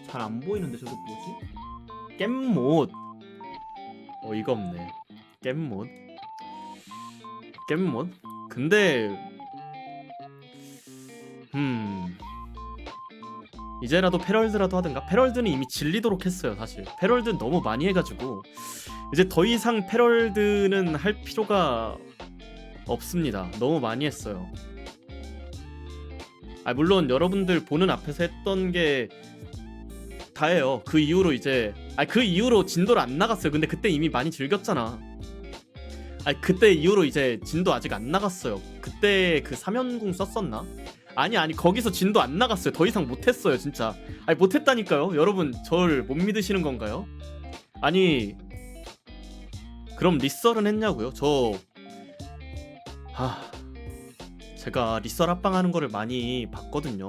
잘 안 보이는데 저거 뭐지? 겜못 어이가 없네. 겜못 근데 이제라도 패럴드라도 하든가. 패럴드는 이미 질리도록 했어요 사실. 패럴드는 너무 많이 해가지고 이제 더 이상 패럴드는 할 필요가 없습니다. 너무 많이 했어요. 물론 여러분들 보는 앞에서 했던 게 다예요. 그 이후로 이제 그 이후로 진도를 안 나갔어요. 근데 그때 이미 많이 즐겼잖아. 그때 이후로 이제 진도 아직 안 나갔어요. 그때 그 사면궁 썼었나? 아니 거기서 진도 안 나갔어요. 더 이상 못했어요 진짜. 못했다니까요. 여러분 절 못 믿으시는 건가요? 아니 그럼 리썰은 했냐고요? 제가 리썰 합방하는 거를 많이 봤거든요.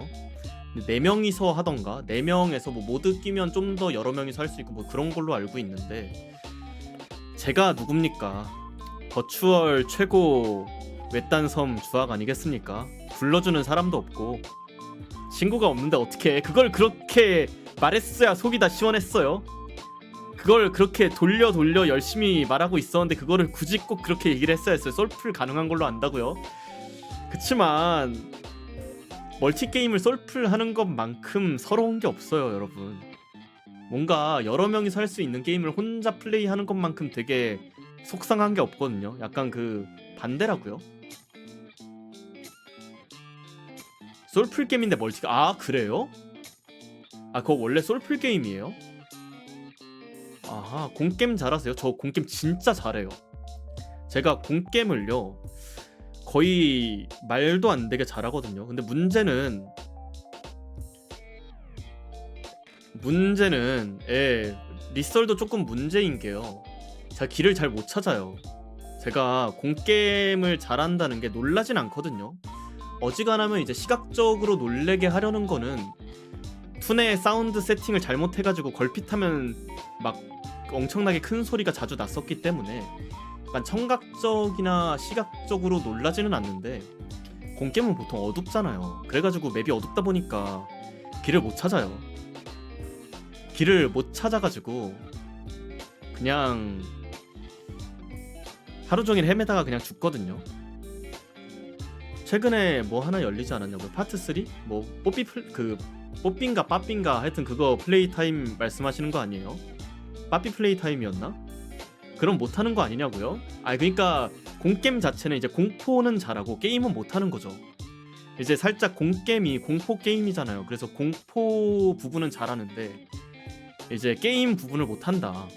4명이서 하던가 4명에서 뭐 모드 끼면 좀 더 여러 명이서 할 수 있고 뭐 그런 걸로 알고 있는데 제가 누굽니까? 버추얼 최고 외딴섬 주악 아니겠습니까? 불러주는 사람도 없고 친구가 없는데 어떻게 그걸 그렇게 말했어야 속이 다 시원했어요. 그걸 그렇게 돌려 열심히 말하고 있었는데 그거를 굳이 꼭 그렇게 얘기를 했어야 했어요. 솔플 가능한 걸로 안다고요? 그치만 멀티게임을 솔플 하는 것만큼 서러운 게 없어요 여러분. 뭔가 여러 명이서 할 수 있는 게임을 혼자 플레이하는 것만큼 되게 속상한 게 없거든요. 약간 반대라고요. 솔플 게임인데 멀티가 그래요? 그거 원래 솔플 게임이에요? 아하, 공게임 잘하세요? 저 공게임 진짜 잘해요. 제가 공게임을요 거의 말도 안 되게 잘하거든요. 근데 문제는 리썰도 조금 문제인 게요. 제가 길을 잘 못 찾아요. 제가 공게임을 잘한다는 게 놀라진 않거든요. 어지간하면 이제 시각적으로 놀래게 하려는 거는 툰의 사운드 세팅을 잘못해가지고 걸핏하면 막 엄청나게 큰 소리가 자주 났었기 때문에 약간 청각적이나 시각적으로 놀라지는 않는데 공게임은 보통 어둡잖아요. 그래가지고 맵이 어둡다 보니까 길을 못 찾아요. 길을 못 찾아가지고 그냥 하루 종일 헤매다가 그냥 죽거든요. 최근에 뭐 하나 열리지 않았냐고요? 파트 3? 뭐 뽀삐인가 빠삐인가 하여튼 그거 플레이 타임 말씀하시는 거 아니에요? 빠삐 플레이 타임이었나? 그럼 못하는 거 아니냐고요? 그러니까 공게임 자체는 이제 공포는 잘하고 게임은 못하는 거죠. 이제 살짝 공게임이 공포 게임이잖아요. 그래서 공포 부분은 잘하는데 이제 게임 부분을 못한다.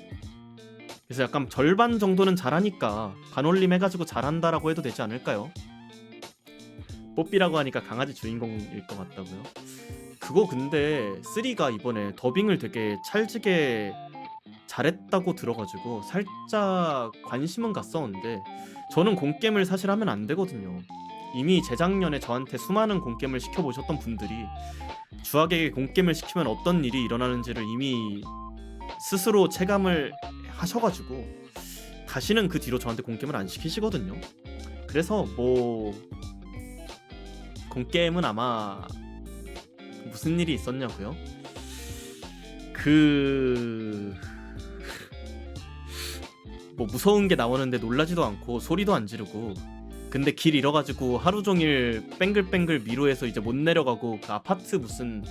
그래서 약간 절반 정도는 잘하니까 반올림 해가지고 잘한다라고 해도 되지 않을까요? 뽀삐라고 하니까 강아지 주인공일 것 같다고요? 그거 근데 3가 이번에 더빙을 되게 찰지게 잘했다고 들어가지고 살짝 관심은 갔었는데 저는 공게임을 사실 하면 안 되거든요. 이미 재작년에 저한테 수많은 공게임을 시켜보셨던 분들이 주학에게 공게임을 시키면 어떤 일이 일어나는지를 이미 스스로 체감을 하셔가지고 다시는 그 뒤로 저한테 공게임을 안 시키시거든요. 그래서 뭐 공게임은 아마 무슨 일이 있었냐고요? 뭐 무서운 게 나오는데 놀라지도 않고 소리도 안 지르고 근데 길 잃어가지고 하루 종일 뱅글뱅글 미로에서 이제 못 내려가고 그 아파트 무슨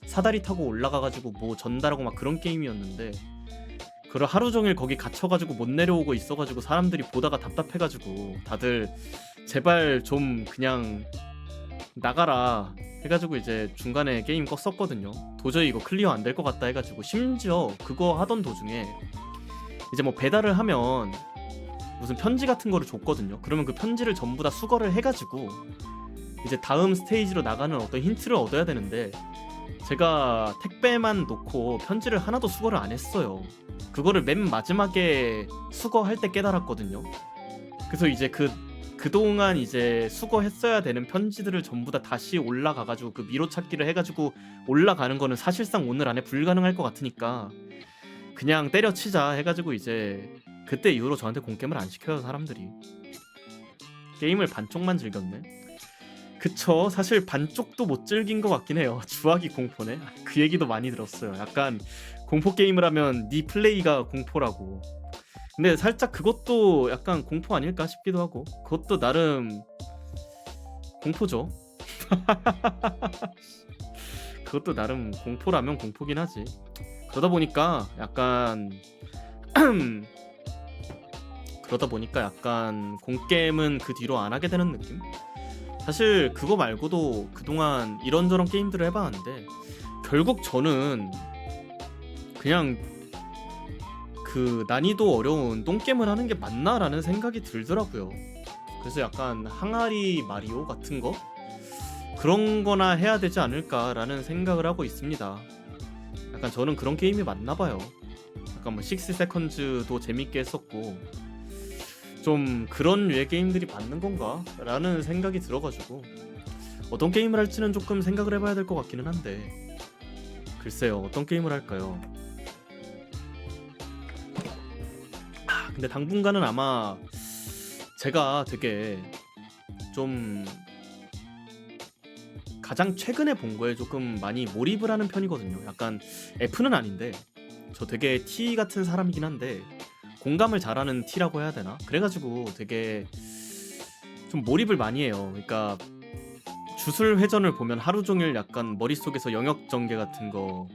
사다리 타고 올라가가지고 뭐 전달하고 막 그런 게임이었는데 그걸 하루 종일 거기 갇혀가지고 못 내려오고 있어가지고 사람들이 보다가 답답해가지고 다들 제발 좀 그냥 나가라 해가지고 이제 중간에 게임 껐었거든요. 도저히 이거 클리어 안 될 것 같다 해가지고 심지어 그거 하던 도중에 이제 뭐 배달을 하면 무슨 편지 같은 거를 줬거든요. 그러면 그 편지를 전부 다 수거를 해가지고 이제 다음 스테이지로 나가는 어떤 힌트를 얻어야 되는데 제가 택배만 놓고 편지를 하나도 수거를 안 했어요. 그거를 맨 마지막에 수거할 때 깨달았거든요. 그래서 이제 그동안 이제 수거했어야 되는 편지들을 전부 다 다시 올라가가지고 그 미로 찾기를 해가지고 올라가는 거는 사실상 오늘 안에 불가능할 것 같으니까 그냥 때려치자 해가지고 이제 그때 이후로 저한테 공게임을 안 시켜요. 사람들이 게임을 반쪽만 즐겼네. 그쵸, 사실 반쪽도 못 즐긴 것 같긴 해요. 주학이 공포네. 그 얘기도 많이 들었어요. 약간 공포 게임을 하면 네 플레이가 공포라고. 근데 살짝 그것도 약간 공포 아닐까 싶기도 하고 그것도 나름 공포죠. 그것도 나름 공포라면 공포긴 하지. 그러다 보니까 약간 공게임은 그 뒤로 안 하게 되는 느낌? 사실 그거 말고도 그동안 이런저런 게임들을 해봤는데 결국 저는 그냥 그 난이도 어려운 똥게임을 하는 게 맞나라는 생각이 들더라고요. 그래서 약간 항아리 마리오 같은 거? 그런 거나 해야 되지 않을까라는 생각을 하고 있습니다. 약간 저는 그런 게임이 맞나봐요. 약간 뭐 6세컨즈도 재밌게 했었고 좀 그런 류의 게임들이 맞는 건가? 라는 생각이 들어가지고 어떤 게임을 할지는 조금 생각을 해봐야 될 것 같기는 한데 글쎄요, 어떤 게임을 할까요? 근데 당분간은 아마 제가 되게 좀 가장 최근에 본 거에 조금 많이 몰입을 하는 편이거든요. 약간 F는 아닌데 저 되게 T 같은 사람이긴 한데 공감을 잘하는 T라고 해야 되나? 그래가지고 되게 좀 몰입을 많이 해요. 그러니까 주술 회전을 보면 하루 종일 약간 머릿속에서 영역 전개 같은 거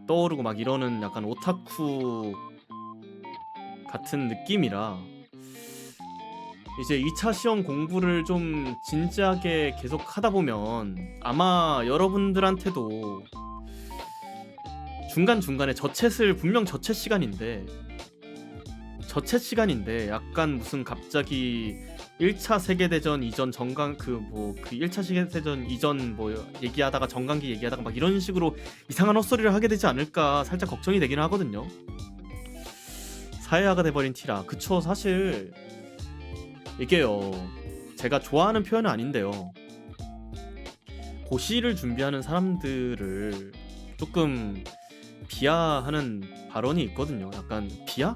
떠오르고 막 이러는 약간 오타쿠 같은 느낌이라 이제 2차 시험 공부를 좀 진지하게 계속 하다 보면 아마 여러분들한테도 중간중간에 분명 저챗 시간인데 약간 무슨 갑자기 1차 세계대전 이전 정강 그 1차 세계대전 이전 뭐 얘기하다가 정강기 얘기하다가 막 이런 식으로 이상한 헛소리를 하게 되지 않을까 살짝 걱정이 되긴 하거든요. 사회화가 돼버린 티라. 그쵸, 사실 이게요 제가 좋아하는 표현은 아닌데요 고시를 준비하는 사람들을 조금 비하하는 발언이 있거든요. 약간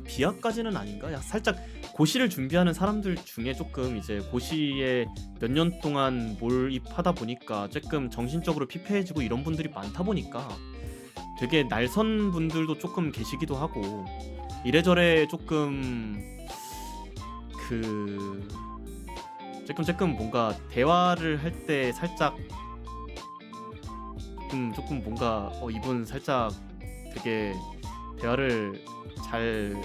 비하까지는 아닌가? 살짝 고시를 준비하는 사람들 중에 조금 이제 고시에 몇 년 동안 몰입하다 보니까 조금 정신적으로 피폐해지고 이런 분들이 많다 보니까 되게 날선 분들도 조금 계시기도 하고 이래저래 조금 조금 뭔가 대화를 할 때 살짝 조금 뭔가 이분 살짝 되게 대화를 잘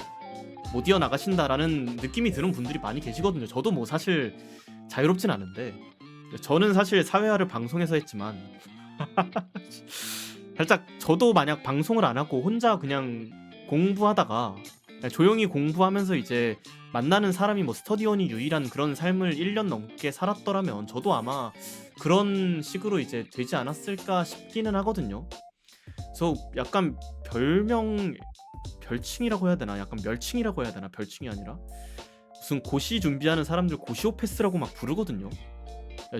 못 이어나가신다라는 느낌이 드는 분들이 많이 계시거든요. 저도 뭐 사실 자유롭진 않은데 저는 사실 사회화를 방송에서 했지만 살짝 저도 만약 방송을 안 하고 혼자 그냥 공부하다가 그냥 조용히 공부하면서 이제 만나는 사람이 뭐 스터디원이 유일한 그런 삶을 1년 넘게 살았더라면 저도 아마 그런 식으로 이제 되지 않았을까 싶기는 하거든요. 그래서 약간 별칭이라고 해야 되나? 약간 멸칭이라고 해야 되나? 별칭이 아니라 무슨 고시 준비하는 사람들 고시오패스라고 막 부르거든요.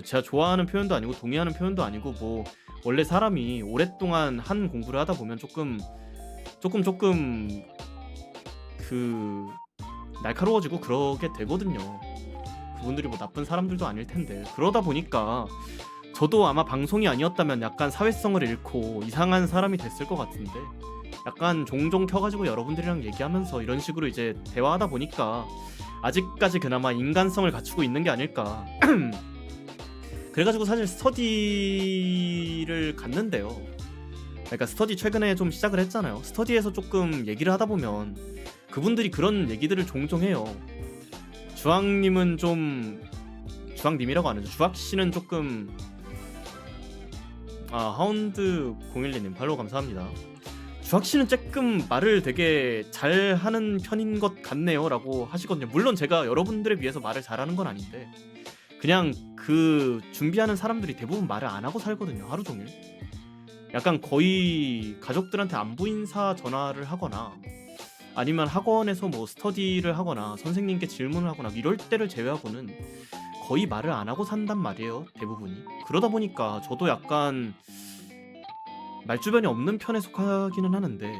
제가 좋아하는 표현도 아니고 동의하는 표현도 아니고 뭐 원래 사람이 오랫동안 한 공부를 하다 보면 조금 그 날카로워지고 그러게 되거든요. 그분들이 뭐 나쁜 사람들도 아닐 텐데 그러다 보니까 저도 아마 방송이 아니었다면 약간 사회성을 잃고 이상한 사람이 됐을 것 같은데 약간 종종 켜가지고 여러분들이랑 얘기하면서 이런 식으로 이제 대화하다 보니까 아직까지 그나마 인간성을 갖추고 있는 게 아닐까. 그래가지고 사실 스터디를 갔는데요. 그러니까 스터디 최근에 좀 시작을 했잖아요. 스터디에서 조금 얘기를 하다 보면 그분들이 그런 얘기들을 종종 해요. 주황님은 좀 주황님이라고 안 하죠. 주학씨는 조금 하운드 012님 팔로우 감사합니다. 주학씨는 조금 말을 되게 잘하는 편인 것 같네요 라고 하시거든요. 물론 제가 여러분들에 비해서 말을 잘하는 건 아닌데 그냥 그 준비하는 사람들이 대부분 말을 안 하고 살거든요. 하루 종일 약간 거의 가족들한테 안부 인사 전화를 하거나 아니면 학원에서 뭐 스터디를 하거나 선생님께 질문을 하거나 이럴 때를 제외하고는 거의 말을 안 하고 산단 말이에요. 대부분이. 그러다 보니까 저도 약간 말주변이 없는 편에 속하기는 하는데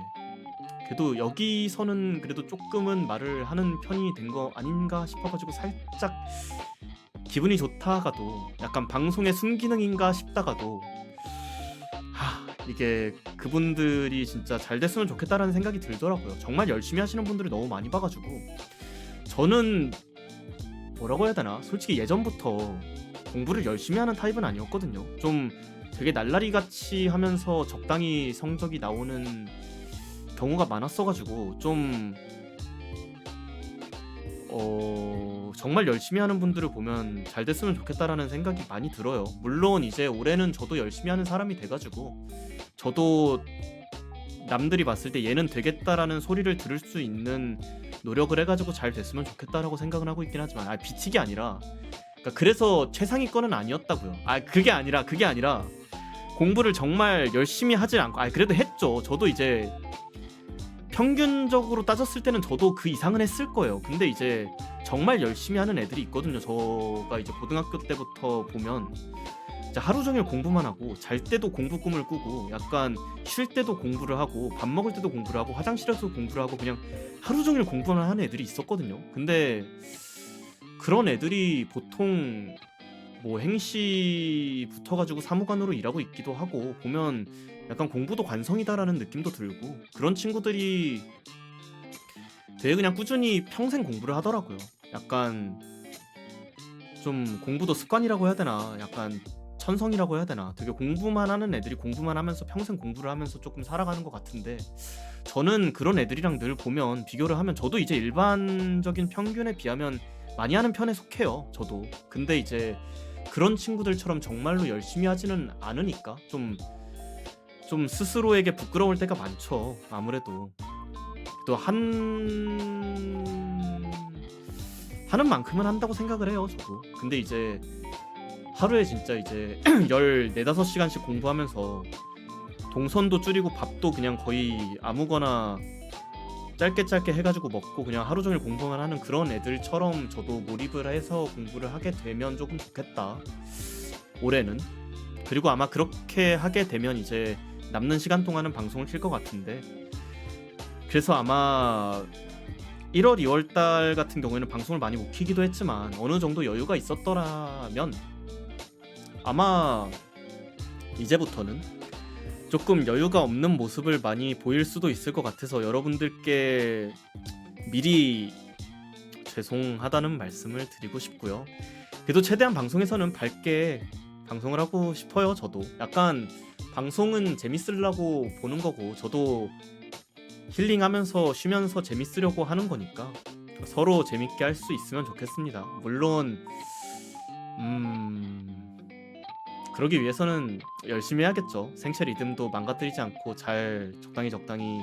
그래도 여기서는 그래도 조금은 말을 하는 편이 된 거 아닌가 싶어가지고 살짝 기분이 좋다가도 약간 방송의 순기능인가 싶다가도 이게 그분들이 진짜 잘 됐으면 좋겠다라는 생각이 들더라고요. 정말 열심히 하시는 분들을 너무 많이 봐가지고 저는 뭐라고 해야 되나 솔직히 예전부터 공부를 열심히 하는 타입은 아니었거든요. 좀 되게 날라리같이 하면서 적당히 성적이 나오는 경우가 많았어가지고 좀 정말 열심히 하는 분들을 보면 잘 됐으면 좋겠다라는 생각이 많이 들어요. 물론 이제 올해는 저도 열심히 하는 사람이 돼가지고 저도 남들이 봤을 때 얘는 되겠다라는 소리를 들을 수 있는 노력을 해가지고 잘 됐으면 좋겠다라고 생각은 하고 있긴 하지만 비틱이 아니라 그러니까 그래서 최상위권은 아니었다고요. 그게 아니라 공부를 정말 열심히 하질 않고 그래도 했죠. 저도 이제 평균적으로 따졌을 때는 저도 그 이상은 했을 거예요. 근데 이제 정말 열심히 하는 애들이 있거든요. 저가 이제 고등학교 때부터 보면 진짜 하루 종일 공부만 하고 잘 때도 공부 꿈을 꾸고 약간 쉴 때도 공부를 하고 밥 먹을 때도 공부를 하고 화장실에서 공부를 하고 그냥 하루 종일 공부만 하는 애들이 있었거든요. 근데 그런 애들이 보통 뭐 행시 붙어가지고 사무관으로 일하고 있기도 하고 보면 약간 공부도 관성이다라는 느낌도 들고 그런 친구들이 되게 그냥 꾸준히 평생 공부를 하더라고요. 약간 좀 공부도 습관이라고 해야 되나 약간 천성이라고 해야 되나 되게 공부만 하는 애들이 공부만 하면서 평생 공부를 하면서 조금 살아가는 것 같은데 저는 그런 애들이랑 늘 보면 비교를 하면 저도 이제 일반적인 평균에 비하면 많이 하는 편에 속해요. 저도. 근데 이제 그런 친구들처럼 정말로 열심히 하지는 않으니까 좀 스스로에게 부끄러울 때가 많죠. 아무래도 또 하는 만큼은 한다고 생각을 해요. 저도. 근데 이제 하루에 진짜 이제 14~5시간씩 공부하면서 동선도 줄이고 밥도 그냥 거의 아무거나 짧게 해가지고 먹고 그냥 하루 종일 공부만 하는 그런 애들처럼 저도 몰입을 해서 공부를 하게 되면 조금 좋겠다. 올해는. 그리고 아마 그렇게 하게 되면 이제 남는 시간 동안은 방송을 킬 것 같은데 그래서 아마 1월, 2월달 같은 경우에는 방송을 많이 못 키기도 했지만 어느 정도 여유가 있었더라면 아마 이제부터는 조금 여유가 없는 모습을 많이 보일 수도 있을 것 같아서 여러분들께 미리 죄송하다는 말씀을 드리고 싶고요. 그래도 최대한 방송에서는 밝게 방송을 하고 싶어요. 저도 약간 방송은 재밌으려고 보는 거고 저도 힐링하면서 쉬면서 재밌으려고 하는 거니까 서로 재밌게 할 수 있으면 좋겠습니다. 물론 그러기 위해서는 열심히 해야겠죠. 생체 리듬도 망가뜨리지 않고 잘 적당히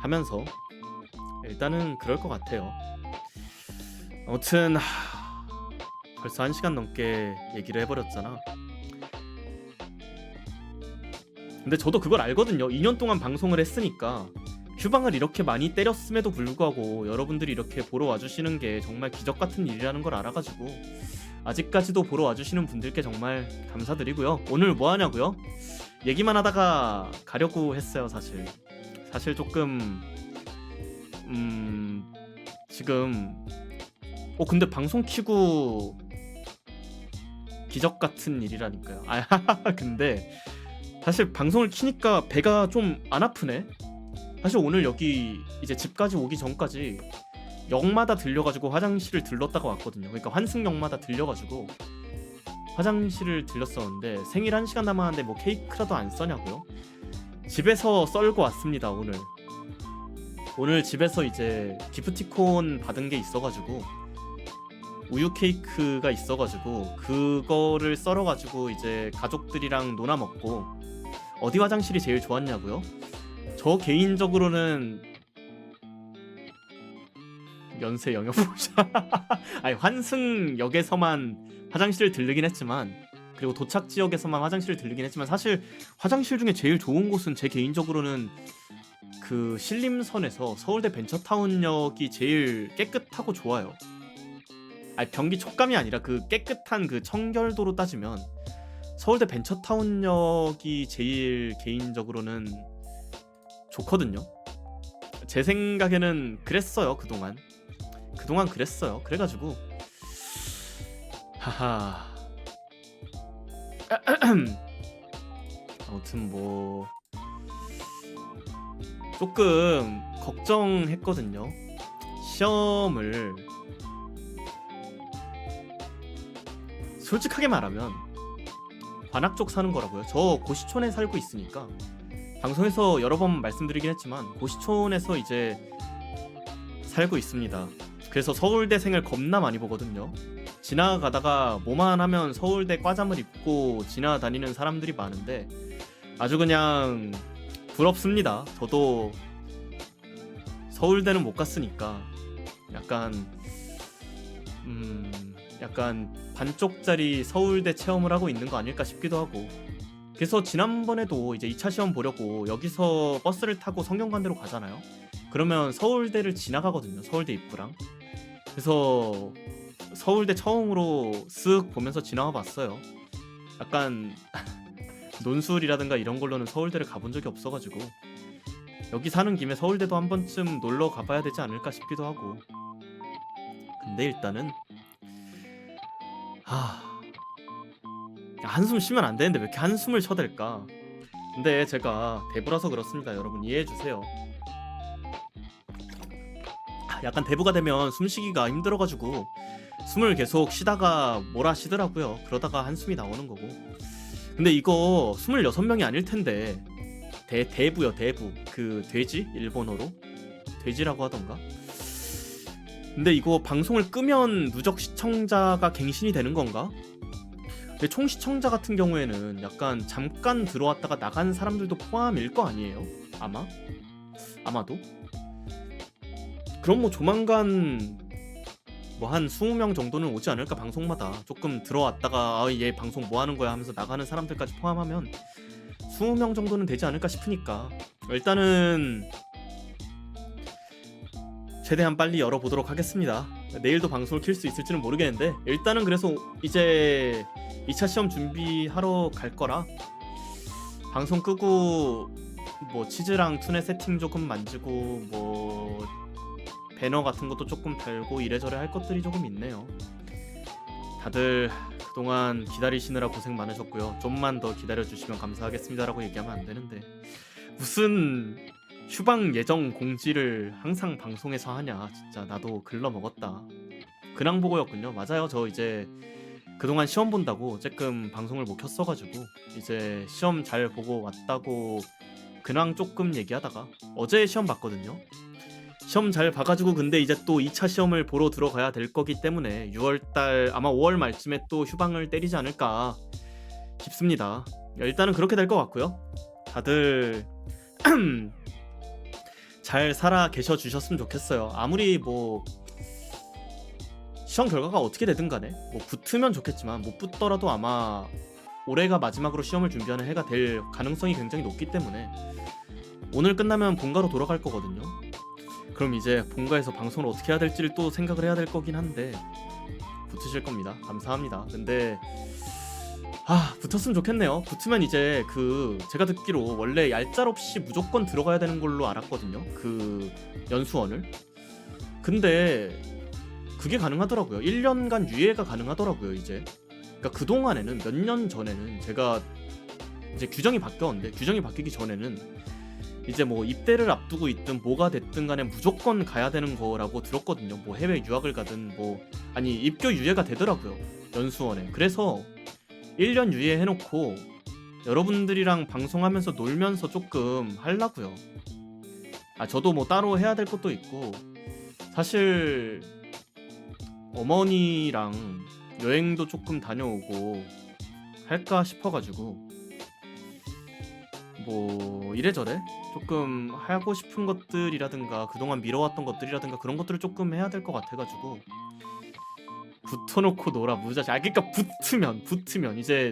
하면서 일단은 그럴 것 같아요. 아무튼 벌써 1시간 넘게 얘기를 해버렸잖아. 근데 저도 그걸 알거든요. 2년 동안 방송을 했으니까 휴방을 이렇게 많이 때렸음에도 불구하고 여러분들이 이렇게 보러 와주시는 게 정말 기적 같은 일이라는 걸 알아가지고 아직까지도 보러 와주시는 분들께 정말 감사드리고요. 오늘 뭐 하냐고요? 얘기만 하다가 가려고 했어요. 사실 조금 지금 근데 방송 키고 기적 같은 일이라니까요. 근데 사실 방송을 키니까 배가 좀 안 아프네. 사실 오늘 여기 이제 집까지 오기 전까지 역마다 들려가지고 화장실을 들렀다가 왔거든요. 그러니까 환승역마다 들려가지고 화장실을 들렸었는데 생일 1시간 남았는데 뭐 케이크라도 안 써냐고요? 집에서 썰고 왔습니다. 오늘 집에서 이제 기프티콘 받은 게 있어가지고 우유 케이크가 있어가지고 그거를 썰어가지고 이제 가족들이랑 놀아 먹고. 어디 화장실이 제일 좋았냐고요? 저 개인적으로는 연세 영역보자 아니 환승역에서만 화장실을 들르긴 했지만, 그리고 도착 지역에서만 화장실을 들르긴 했지만, 사실 화장실 중에 제일 좋은 곳은 제 개인적으로는 그 신림선에서 서울대 벤처타운역이 제일 깨끗하고 좋아요. 아니 변기 촉감이 아니라 그 깨끗한 그 청결도로 따지면 서울대 벤처타운역이 제일 개인적으로는 좋거든요. 제 생각에는 그랬어요. 그동안 그랬어요. 그래가지고 하하 아무튼 뭐 조금 걱정했거든요. 시험을 솔직하게 말하면 관악 쪽 사는 거라고요. 저 고시촌에 살고 있으니까 방송에서 여러 번 말씀드리긴 했지만 고시촌에서 이제 살고 있습니다. 그래서 서울대생을 겁나 많이 보거든요. 지나가다가 뭐만 하면 서울대 과잠을 입고 지나다니는 사람들이 많은데 아주 그냥 부럽습니다. 저도 서울대는 못 갔으니까 약간 반쪽짜리 서울대 체험을 하고 있는 거 아닐까 싶기도 하고. 그래서 지난번에도 이제 2차 시험 보려고 여기서 버스를 타고 성균관대로 가잖아요. 그러면 서울대를 지나가거든요. 서울대 입구랑. 그래서 서울대 처음으로 쓱 보면서 지나가 봤어요. 약간 논술이라든가 이런 걸로는 서울대를 가본 적이 없어가지고 여기 사는 김에 서울대도 한 번쯤 놀러 가봐야 되지 않을까 싶기도 하고. 근데 일단은 한숨 쉬면 안 되는데 왜 이렇게 한숨을 쳐댈까? 근데 제가 대부라서 그렇습니다. 여러분 이해해주세요. 약간 대부가 되면 숨쉬기가 힘들어가지고 숨을 계속 쉬다가 몰아쉬더라고요. 그러다가 한숨이 나오는 거고. 근데 이거 26명이 아닐 텐데 대부요. 대부. 그 돼지? 일본어로 돼지라고 하던가. 근데 이거 방송을 끄면 누적 시청자가 갱신이 되는 건가? 근데 총 시청자 같은 경우에는 약간 잠깐 들어왔다가 나간 사람들도 포함일 거 아니에요? 아마도? 그럼 뭐 조만간 뭐 한 20명 정도는 오지 않을까? 방송마다 조금 들어왔다가 얘 방송 뭐 하는 거야 하면서 나가는 사람들까지 포함하면 20명 정도는 되지 않을까 싶으니까 일단은 최대한 빨리 열어보도록 하겠습니다. 내일도 방송을 킬 수 있을지는 모르겠는데 일단은 그래서 이제 2차 시험 준비하러 갈 거라 방송 끄고 뭐 치즈랑 투넷 세팅 조금 만지고 뭐 배너 같은 것도 조금 달고 이래저래 할 것들이 조금 있네요. 다들 그동안 기다리시느라 고생 많으셨고요. 좀만 더 기다려주시면 감사하겠습니다라고 얘기하면 안 되는데 무슨 휴방 예정 공지를 항상 방송에서 하냐. 진짜 나도 글러먹었다. 근황 보고였군요. 맞아요. 저 이제 그동안 시험 본다고 조금 방송을 못 켰어가지고 이제 시험 잘 보고 왔다고 근황 조금 얘기하다가 어제 시험 봤거든요. 시험 잘 봐가지고 근데 이제 또 2차 시험을 보러 들어가야 될 거기 때문에 6월달 아마 5월 말쯤에 또 휴방을 때리지 않을까 싶습니다. 일단은 그렇게 될 것 같고요. 다들 잘 살아 계셔 주셨으면 좋겠어요. 아무리 뭐 시험 결과가 어떻게 되든 간에 뭐 붙으면 좋겠지만 못 붙더라도 아마 올해가 마지막으로 시험을 준비하는 해가 될 가능성이 굉장히 높기 때문에 오늘 끝나면 본가로 돌아갈 거거든요. 그럼 이제 본가에서 방송을 어떻게 해야 될지를 또 생각을 해야 될 거긴 한데 붙으실 겁니다. 감사합니다. 근데 붙었으면 좋겠네요. 붙으면 이제 그 제가 듣기로 원래 얄짤없이 무조건 들어가야 되는 걸로 알았거든요. 그 연수원을. 근데 그게 가능하더라고요. 1년간 유예가 가능하더라고요. 이제 그러니까 그동안에는 몇 년 전에는 제가 이제 규정이 바뀌었는데 규정이 바뀌기 전에는 이제 뭐 입대를 앞두고 있든 뭐가 됐든 간에 무조건 가야 되는 거라고 들었거든요. 뭐 해외 유학을 가든 뭐 아니 입교 유예가 되더라고요. 연수원에. 그래서 1년 유예 해놓고 여러분들이랑 방송하면서 놀면서 조금 하려고요. 저도 뭐 따로 해야 될 것도 있고 사실 어머니랑 여행도 조금 다녀오고 할까 싶어가지고 뭐 이래저래 조금 하고 싶은 것들이라든가 그동안 미뤄왔던 것들이라든가 그런 것들을 조금 해야 될 것 같아가지고 붙어놓고 놀아 무자식. 그러니까 붙으면 이제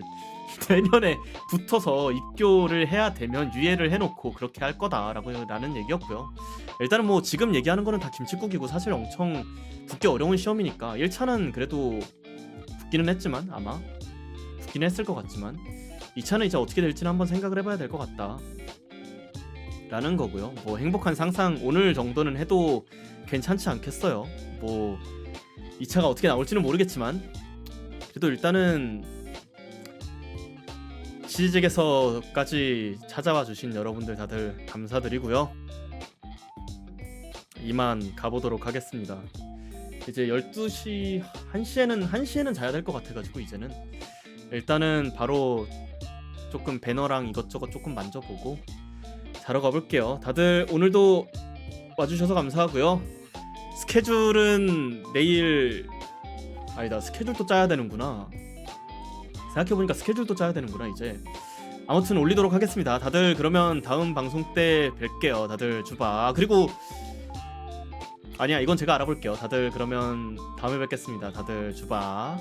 내년에 붙어서 입교를 해야 되면 유예를 해놓고 그렇게 할 거다라는 얘기였고요. 일단은 뭐 지금 얘기하는 거는 다 김칫국이고 사실 엄청 붙기 어려운 시험이니까 1차는 그래도 붙기는 했지만 아마 붙기는 했을 것 같지만 2차는 이제 어떻게 될지는 한번 생각을 해봐야 될 것 같다 라는 거고요. 뭐 행복한 상상 오늘 정도는 해도 괜찮지 않겠어요. 뭐 2차가 어떻게 나올지는 모르겠지만 그래도 일단은 시직에서까지 찾아와 주신 여러분들 다들 감사드리고요. 이만 가보도록 하겠습니다. 이제 12시 1시에는 자야 될 것 같아가지고 이제는 일단은 바로 조금 배너랑 이것저것 조금 만져보고 자러 가볼게요. 다들 오늘도 와주셔서 감사하고요. 스케줄은 내일 아니다. 스케줄도 짜야 되는구나. 생각해보니까 스케줄도 짜야 되는구나 이제. 아무튼 올리도록 하겠습니다. 다들 그러면 다음 방송 때 뵐게요. 다들 주바. 그리고 아니야 이건 제가 알아볼게요. 다들 그러면 다음에 뵙겠습니다. 다들 주바.